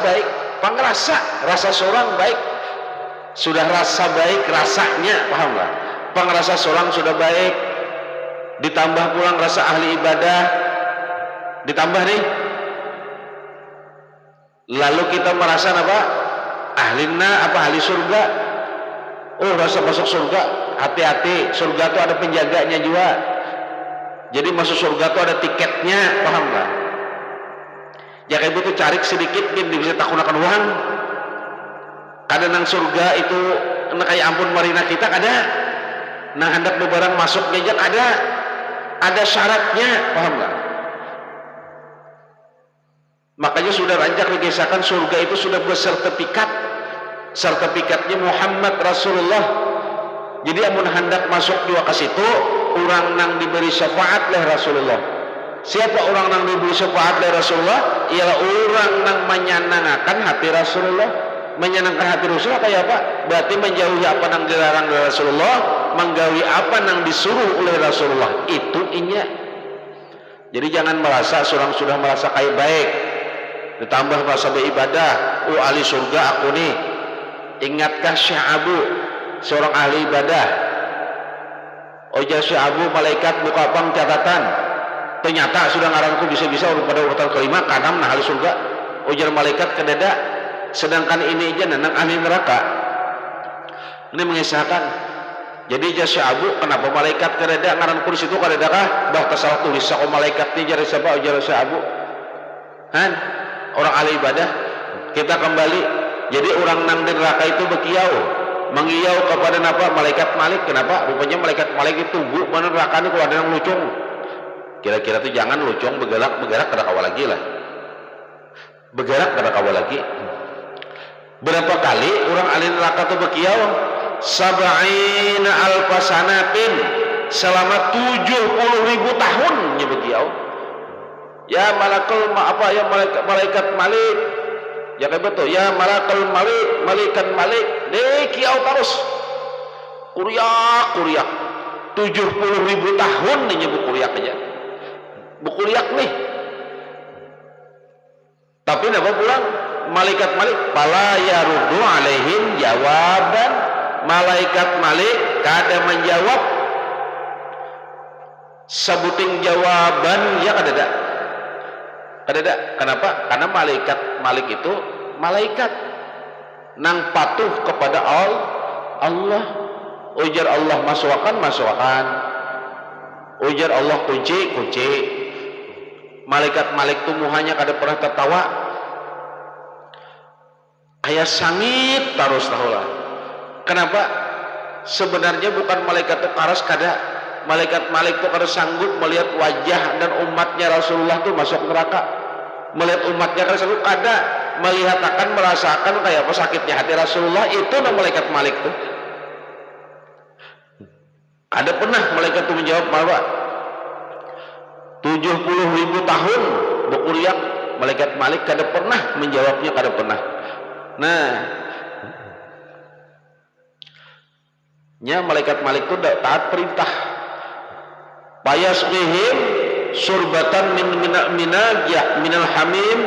baik, rasa seorang baik, sudah rasa baik rasanya, pahamlah. Pangrasa seorang sudah baik, ditambah pulang rasa ahli ibadah, ditambah nih. Lalu kita merasa apa? Ahli surga. Oh, rasa masuk surga, hati-hati, surga itu ada penjaganya juga. Jadi masuk surga itu ada tiketnya, paham nggak? Jangan ibu tuh cari sedikit, bisa tak gunakan uang. Kadang nang surga itu, kayak ampun marina kita ada. Nang hendak barang masuk ngejak ada syaratnya, paham nggak? Makanya sudah rancak dikisahkan surga itu sudah sertifikatnya Muhammad Rasulullah. Jadi amun hendak masuk juga ke situ, orang nang diberi syafaat oleh Rasulullah. Siapa orang nang diberi syafaat oleh Rasulullah? Ialah orang nang menyenangkan hati Rasulullah. Menyenangkan hati Rasulullah kayak apa? Berarti menjauhi apa nang dilarang oleh Rasulullah, menggauhi apa nang disuruh oleh Rasulullah. Itu inya. Jadi jangan merasa seorang sudah merasa kayak baik, ditambah merasa beribadah, ahli surga aku nih. Ingatkah Syekh Abu, seorang ahli ibadah? Oja Syekh Abu, malaikat buka pang catatan, ternyata sudah ngaranku bisa-bisa pada urutan kelima kanam nah ahli surga. Ujar malaikat kedada, sedangkan ini aja nang ahli neraka. Ini mengisahkan. Jadi Syekh Abu, kenapa malaikat kedada ngaranku di situ kedada kah? Bah salah tulis sama malaikat ini jari siapa? Ujar Syekh Abu. Orang ahli ibadah. Kita kembali, jadi orang nang di neraka itu bekiau, mengiau kepada apa? Malaikat Malik. Kenapa? Rupanya malaikat Malik itu tunggu mana neraka ini kalau ada yang lucung. Kira-kira tuh jangan lucung, bergerak kada kawal lagi lah. Bergerak kada kawal lagi. Berapa kali orang ahli neraka itu bekiau? Sab'ina alfasanatin, selama 70.000 tahun nya bekiau. Ya malakul ya malaikat Malik, ya kayak betul ya malakul malaikat Malik deh kiau terus kuriak 70.000 tahun nih nyebut kuriak aja bukuriak nih. Tapi apa pulang malaikat Malik pala yaruddu alaihim jawaban, malaikat Malik kada menjawab sebuting jawaban ya kada. Kenapa? Karena malaikat Malik itu malaikat nang patuh kepada Allah. Ujar Allah masukkan. Ujar Allah kunci. Malaikat Malik itu muhanya kada pernah tertawa. Kayak sangit terus tahulah. Kenapa? Sebenarnya bukan malaikat itu karas kada. Malaikat Malik itu kada sanggup melihat wajah dan umatnya Rasulullah itu masuk neraka. Melihat umatnya kada sanggup, kada melihat akan merasakan kayak apa sakitnya hati Rasulullah. Itu nama malaikat Malik itu. Ada pernah malaikat itu menjawab bahwa 70.000 tahun berkuliah malaikat Malik kada pernah menjawabnya, kada pernah. Nah, nya malaikat Malik itu taat perintah. Payasqihim surbatan minal hamim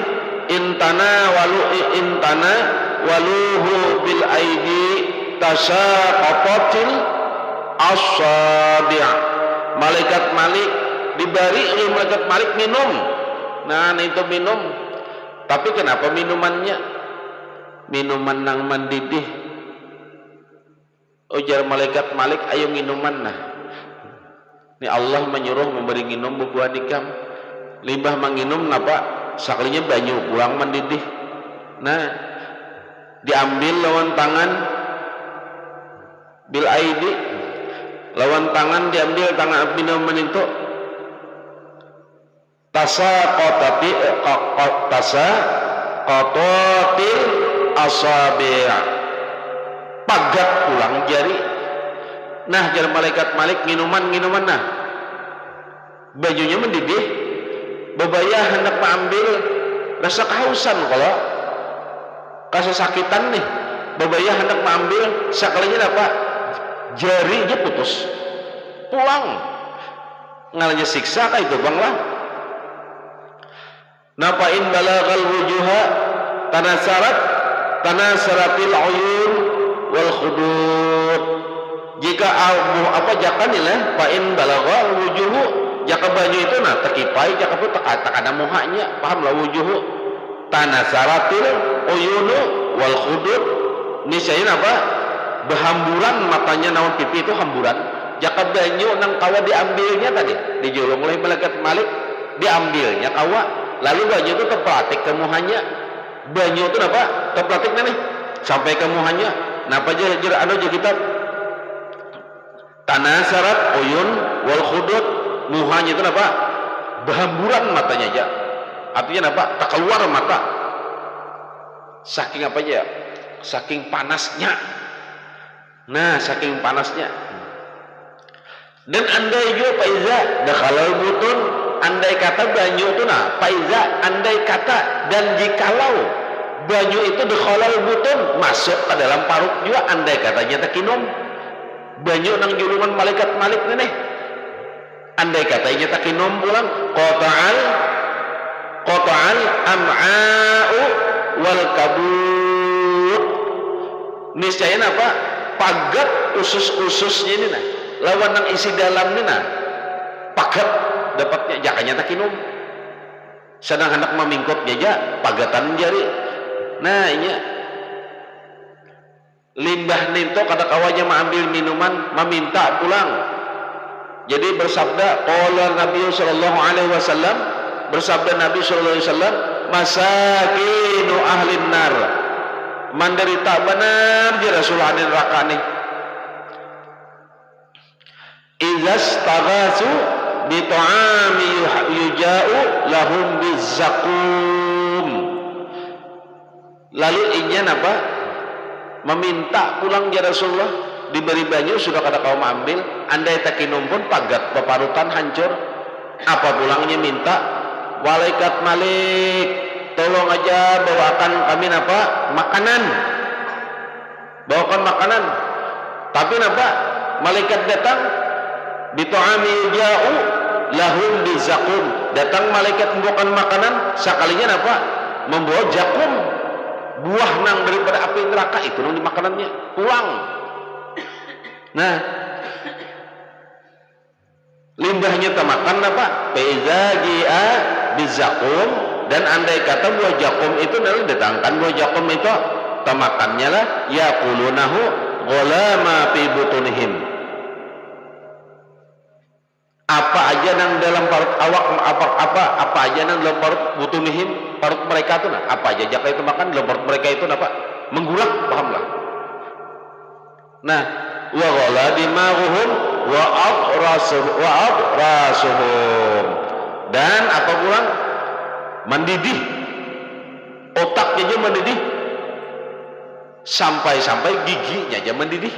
intana waluhu bil aidi tasaqatil asabi'. Malaikat Malik diberi oleh malaikat Malik minum. Nah, itu minum. Tapi kenapa minumannya minuman nang mendidih? Ujar malaikat Malik, ayo minuman nah. Ini Allah menyuruh memberi minum bubuhan ikam. Limbah menginum napa? Sakalinya banyu pulang mendidih. Nah, diambil lawan tangan bil aidi, lawan tangan diambil tangan minuman itu. Tasaqatatil asabi', pagat pulang jari. Nah, jari malaikat Malik minuman nah, bajunya mendidih, bebayah hendak mengambil, rasa kehausan kalau kesakitan nih, bebayah hendak mengambil, sekalinya apa? Jarinya putus, pulang, ngalanya siksa kayak itu bang lah. Napain balagal wujuha tanasaratil uyun wal khudur. Jika jakanilah pain balagal wujuhu, jaka baju itu nah terkipai, jaka pun takana muhanya, pahamlah wujuhu tanasaratil uyunu wal khudur. Niscaya apa? Berhamburan matanya naon pipi itu hamburan. Jaka banyu nang kawa diambilnya tadi, dijulung oleh malaikat Malik, diambilnya kawa. Lalu banyu itu terpelatik ke muhanya. Banyu itu apa? Terpelatik nih sampai ke muhanya. Napa aja anu kita tanah syarat uyun wal khudud, muhanya itu apa? Berhamburan matanya aja. Artinya apa? Tak keluar mata. Saking apa aja? Saking panasnya. Nah, saking panasnya. Dan andai juga paiza dakhalal butun, andai kata banyu itu nah paiza, andai kata dan jikalau banyu itu dakhalal butun, masuk ke dalam parut juga, andai katanya takinum banyu nang julungan malaikat Malik nih, andai katanya takinum pulang qata'al am'a'u wal kabut. Niscaya apa? Pagat usus-ususnya ini nah, lawan nang isi dalam ini nah, pagat dapatnya jakanya takinum. Sedang hendak memingkut jaja pagatan jari. Nah, ini limbah ninto kada kawanya mengambil minuman, meminta pulang. Jadi bersabda qala Nabi sallallahu alaihi wasallam, bersabda Nabi sallallahu alaihi wasallam, masakinu ahlin nar, menderita benar di Rasulullah neraka nih. Izas tagasu bi ta'ami yuja'u lahum bizakum. Lalu inya apa? Meminta pulang ya Rasulullah, diberi banyu sudah kada kau ambil, andai takinum pun pagat peparutan hancur. Apa pulangnya minta? Malaikat Malik, tolong aja bawakan kami apa? Makanan. Bawakan makanan. Tapi apa? Malaikat datang bitu'ami ja'u lahum bizakum. Datang malaikat membawakan makanan, sekalinya apa? Membawa jakum, buah nang daripada api neraka itu nang di makanannya. Pulang. Nah, limbahnya temakan apa? Peizagia bizakum. Dan andai kata buah jakum itu nanti datangkan buah jakum itu temakannya lah yaqulunahu ghalama fi butunihim. Apa aja nang dalam parut awak, apa aja nang dalam parut butunihim, parut mereka itu nah, apa aja jaka itu makan dalam parut mereka itu apa? Menggulak, pahamlah. Nah, wa ghala dimaghuhum wa adrasuhum. Dan apa pulang? Mendidih. Otaknya aja mendidih. Sampai-sampai giginya aja mendidih.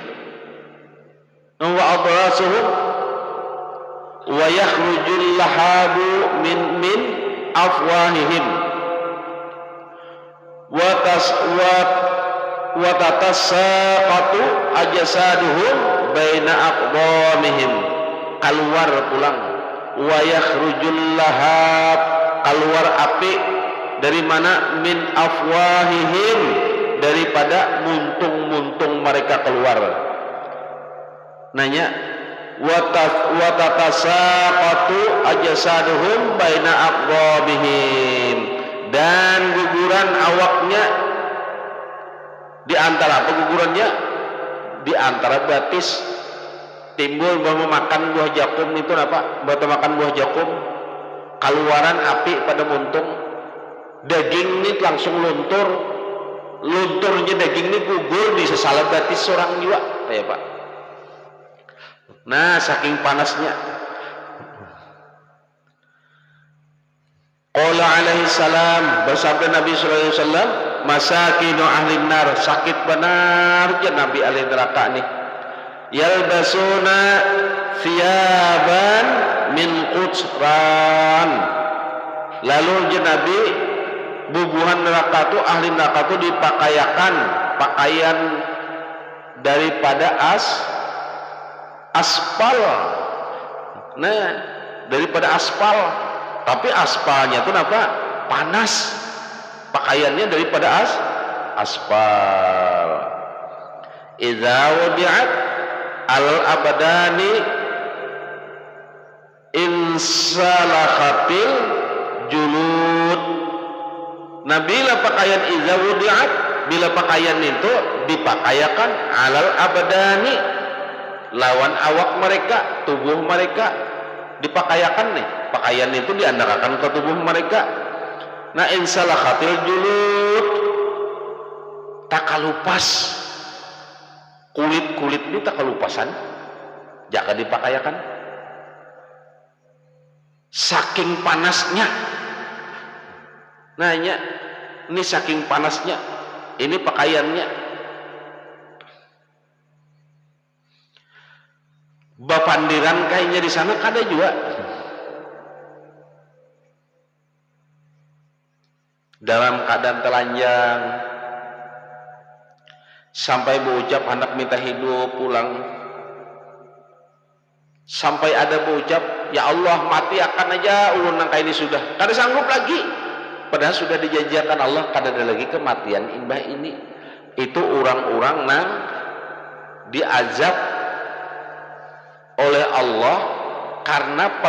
Wa adrasuhum wa yakhrujul lahabu min afwahihim wa tatasaqatu ajsaduhum baina aqdamihim, keluar pulang. Wa yakhrujul lahab, keluar api dari mana? Min afwahihim, daripada muntung-muntung mereka keluar. Nanya, wa tatasaqatu ajsaduhum baina aqdamihim, dan guguran awaknya di antara apa gugurannya? Di antara batis. Timbul bahwa makan buah jakum itu apa? Bahwa makan buah jakum, keluaran api pada muntung. Daging ini langsung luntur. Lunturnya daging ini gugur di sesala batis seorang juga, ya Pak. Nah, saking panasnya. Qala alaihi salam, bersabda Nabi sallallahu alaihi wasallam, masakinu ahli nar, sakit benar ya Nabi ahli neraka nih. Yalbasuna thiyaban min qutran, lalu ya Nabi bubuhan neraka itu, ahli neraka itu dipakaiakan pakaian daripada aspal. Nah, daripada aspal, tapi aspalnya itu apa? Panas. Pakaiannya daripada aspal. Idza wudi'at al-abdani insalakhatil julud. Nah, bila pakaian idza wudi'at, bila pakaian itu dipakaiakan alal abdani, lawan awak mereka, tubuh mereka dipakaiakan nih. Pakaian itu diandalkan ke tubuh mereka. Nah, insalakhatil julud, takalupas. Kulit-kulit ini takalupasan, jangan dipakaiakan. Saking panasnya. Nah, ini saking panasnya. Ini pakaiannya. Bapandiran kayaknya di sana kada juga. Dalam keadaan telanjang, sampai berucap hendak minta hidup pulang, sampai ada berucap, ya Allah mati akan aja ulun nangka ini sudah kada sanggup lagi, padahal sudah dijanjikan Allah kada ada lagi kematian imbah ini. Itu orang-orang nang diazab oleh Allah karena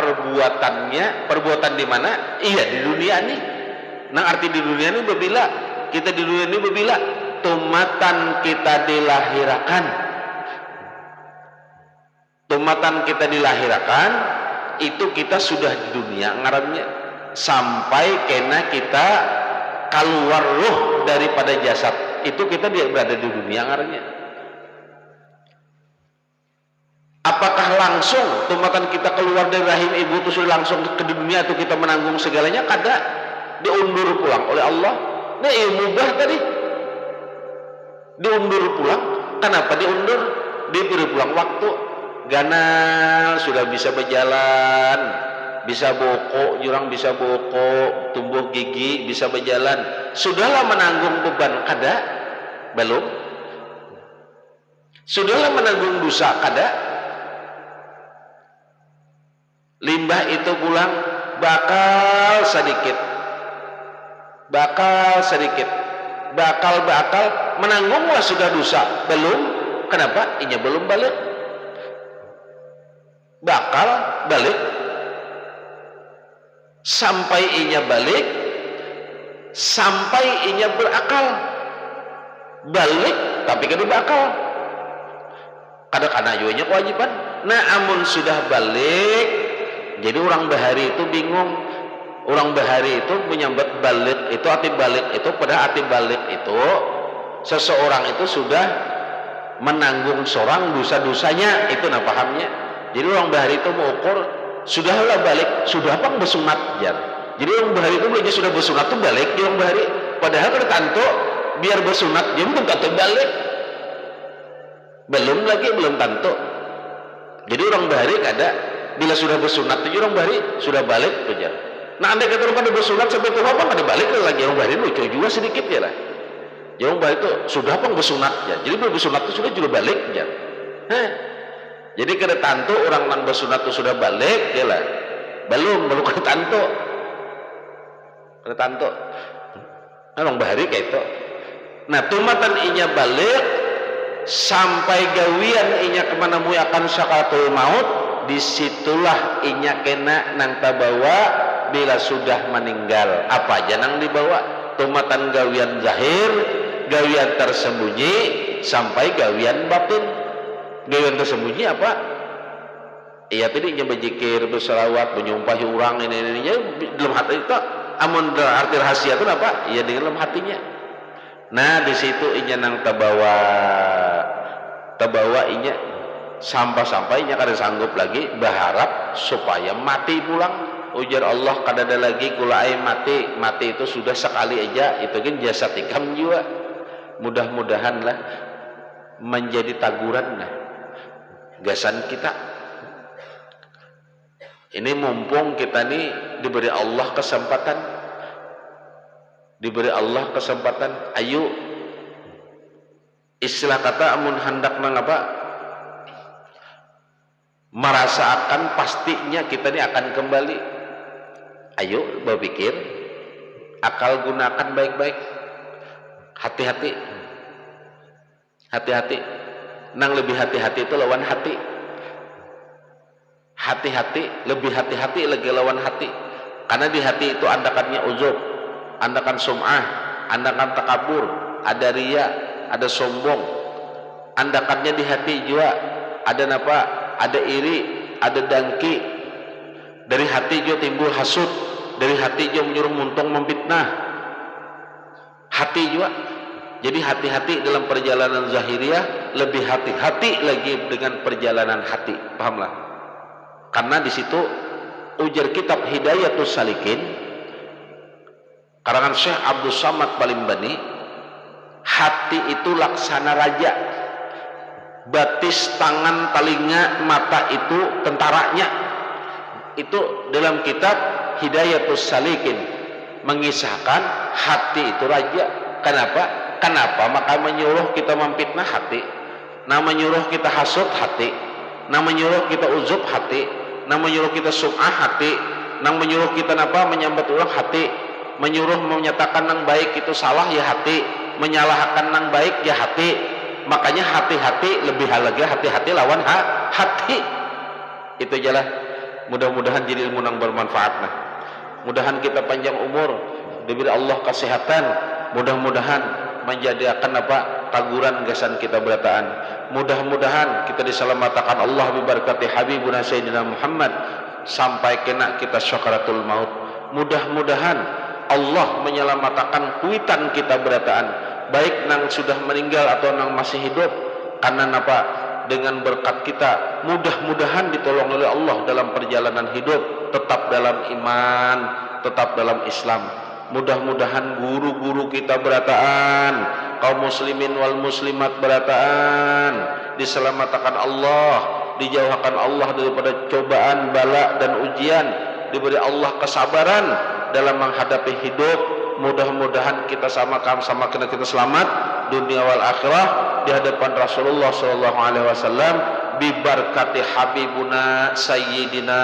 perbuatan di mana? Iya, di dunia nih. Nang arti di dunia ini berbila, kita di dunia ini berbila tumatan kita dilahirakan. Tumatan kita dilahirakan itu kita sudah di dunia ngarannya, sampai kena kita keluar ruh daripada jasad itu kita berada di dunia ngarannya. Apakah langsung tumatan kita keluar dari rahim ibu itu sudah langsung ke dunia itu kita menanggung segalanya? Kada, diundur pulang oleh Allah. Nah, mubah tadi diundur pulang. Kenapa diundur? Diberi pulang waktu. Ganal sudah bisa berjalan, bisa boko, jurang bisa boko, tumbuh gigi, bisa berjalan. Sudahlah menanggung beban, kada? Belum. Sudahlah menanggung dosa, kada? Limbah itu pulang bakal sedikit, bakal menanggunglah sudah dosa. Belum. Kenapa? Inya belum balik. Bakal balik. Sampai inya balik, sampai inya berakal. Balik tapi kada bakal. Kada juga kewajiban. Nah, amun sudah balik, jadi orang bahari itu bingung. Orang bahari itu menyambat balik itu, arti balik itu, pada arti balik itu seseorang itu sudah menanggung seorang dosa-dosanya, itu nah pahamnya. Jadi orang bahari itu mengukur, sudahlah balik, sudah apa bersunat jar. Jadi orang bahari itu belinya sudah bersunat itu balik di orang bahari, padahal kada tantu biar bersunat dia belum tentu balik, belum tentu. Jadi orang bahari kada bila sudah bersunat tuh orang bari sudah balik tuh jar. Nah andai kata orang bersunat sampai tua apa nggak dibalik lagi orang bari lucu juga sedikit ya lah. Orang bari itu sudah apa bersunat ya. Jadi bersunat itu sudah juga balik jar. Jadi kada tantu orang nan bersunat itu sudah balik ya lah. Belum kada tantu. Kada tantu. Orang bari kayak itu. Nah tumatan inya balik sampai gawian inya kemana mu akan sakaratul maut, disitulah inya kena nang tabawa bila sudah meninggal. Apa aja nang dibawa? Tumatan gawian zahir, gawian tersembunyi, sampai gawian batin. Gawian tersembunyi apa? Iya tadi inya berzikir, berselawat, menyumpahi orang ini dalam hati itu. Amun arti rahasia itu apa? Iya di dalam hatinya. Nah di situ inya nang tabawa inya sampai inya kada sanggup lagi berharap supaya mati pulang. Ujar Allah kada ada lagi kulai mati itu sudah sekali aja, itu kan jasa tikam juga. Mudah-mudahan lah menjadi taguran lah gasan kita. Ini mumpung kita nih diberi Allah kesempatan, ayo istilah kata amun hendak nang apa merasa akan pastinya kita ini akan kembali. Ayo berpikir, akal gunakan baik-baik, hati-hati nang lebih hati-hati itu lawan hati, lebih hati-hati lagi lawan hati. Karena di hati itu andakannya uzub, andakan sum'ah, andakan takabur, ada riya, ada sombong. Andakannya di hati juga ada apa? Ada iri, ada dengki. Dari hati juga timbul hasud, dari hati juga menyuruh muntung memfitnah. Hati juga. Jadi hati-hati dalam perjalanan zahiriyah, lebih hati-hati lagi dengan perjalanan hati. Pahamlah? Karena di situ ujar kitab Hidayatus Salikin karangan Syekh Abdul Samad Balimbani, hati itu laksana raja, batis, tangan, telinga, mata itu tentaranya. Itu dalam kitab Hidayatus Salikin mengisahkan hati itu raja. Kenapa? Maka menyuruh kita memfitnah hati, nah menyuruh kita hasud hati, nah menyuruh kita uzub hati, nah menyuruh kita sum'ah hati, nah menyuruh kita menyambat orang hati, menyuruh menyatakan yang baik itu salah ya hati, menyalahkan yang baik ya hati. Makanya hati-hati, lebih lagi hati-hati lawan hati. Itu ajalah. Mudah-mudahan jadi ilmu yang bermanfaat. Nah, mudahan kita panjang umur, diberi Allah kesehatan, mudah-mudahan menjadikan taguran gasan kita berataan. Mudah-mudahan kita diselamatkan Allah bibarakati Habibuna Sayyidina Muhammad sampai kena kita syakaratul maut. Mudah-mudahan Allah menyelamatkan kuitan kita berataan, baik nang sudah meninggal atau nang masih hidup. Karena dengan berkat kita mudah-mudahan ditolong oleh Allah dalam perjalanan hidup, tetap dalam iman, tetap dalam Islam. Mudah-mudahan guru-guru kita berataan, kaum muslimin wal muslimat berataan, diselamatkan Allah, dijauhkan Allah daripada cobaan, bala dan ujian, diberi Allah kesabaran dalam menghadapi hidup. Mudah-mudahan kita sama-sama kita selamat dunia wal akhirah di hadapan Rasulullah sallallahu alaihi wasallam bibarkati Habibuna Sayyidina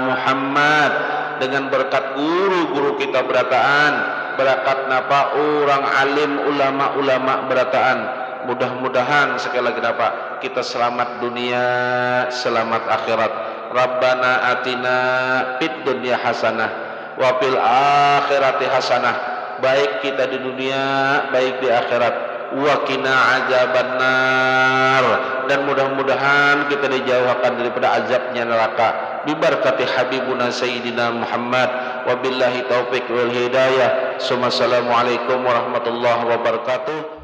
Muhammad, dengan berkat guru-guru kita berataan, berkat orang alim ulama-ulama berataan. Mudah-mudahan sekali lagi kita selamat dunia, selamat akhirat. Rabbana atina fid dunya hasanah wa fil akhirati hasanah, baik kita di dunia baik di akhirat. Wa qina azabannar, dan mudah-mudahan kita dijauhkan daripada azabnya neraka bibarakati Habibuna Sayyidina Muhammad. Wabillahi taufiq wal hidayah. Assalamualaikum warahmatullahi wabarakatuh.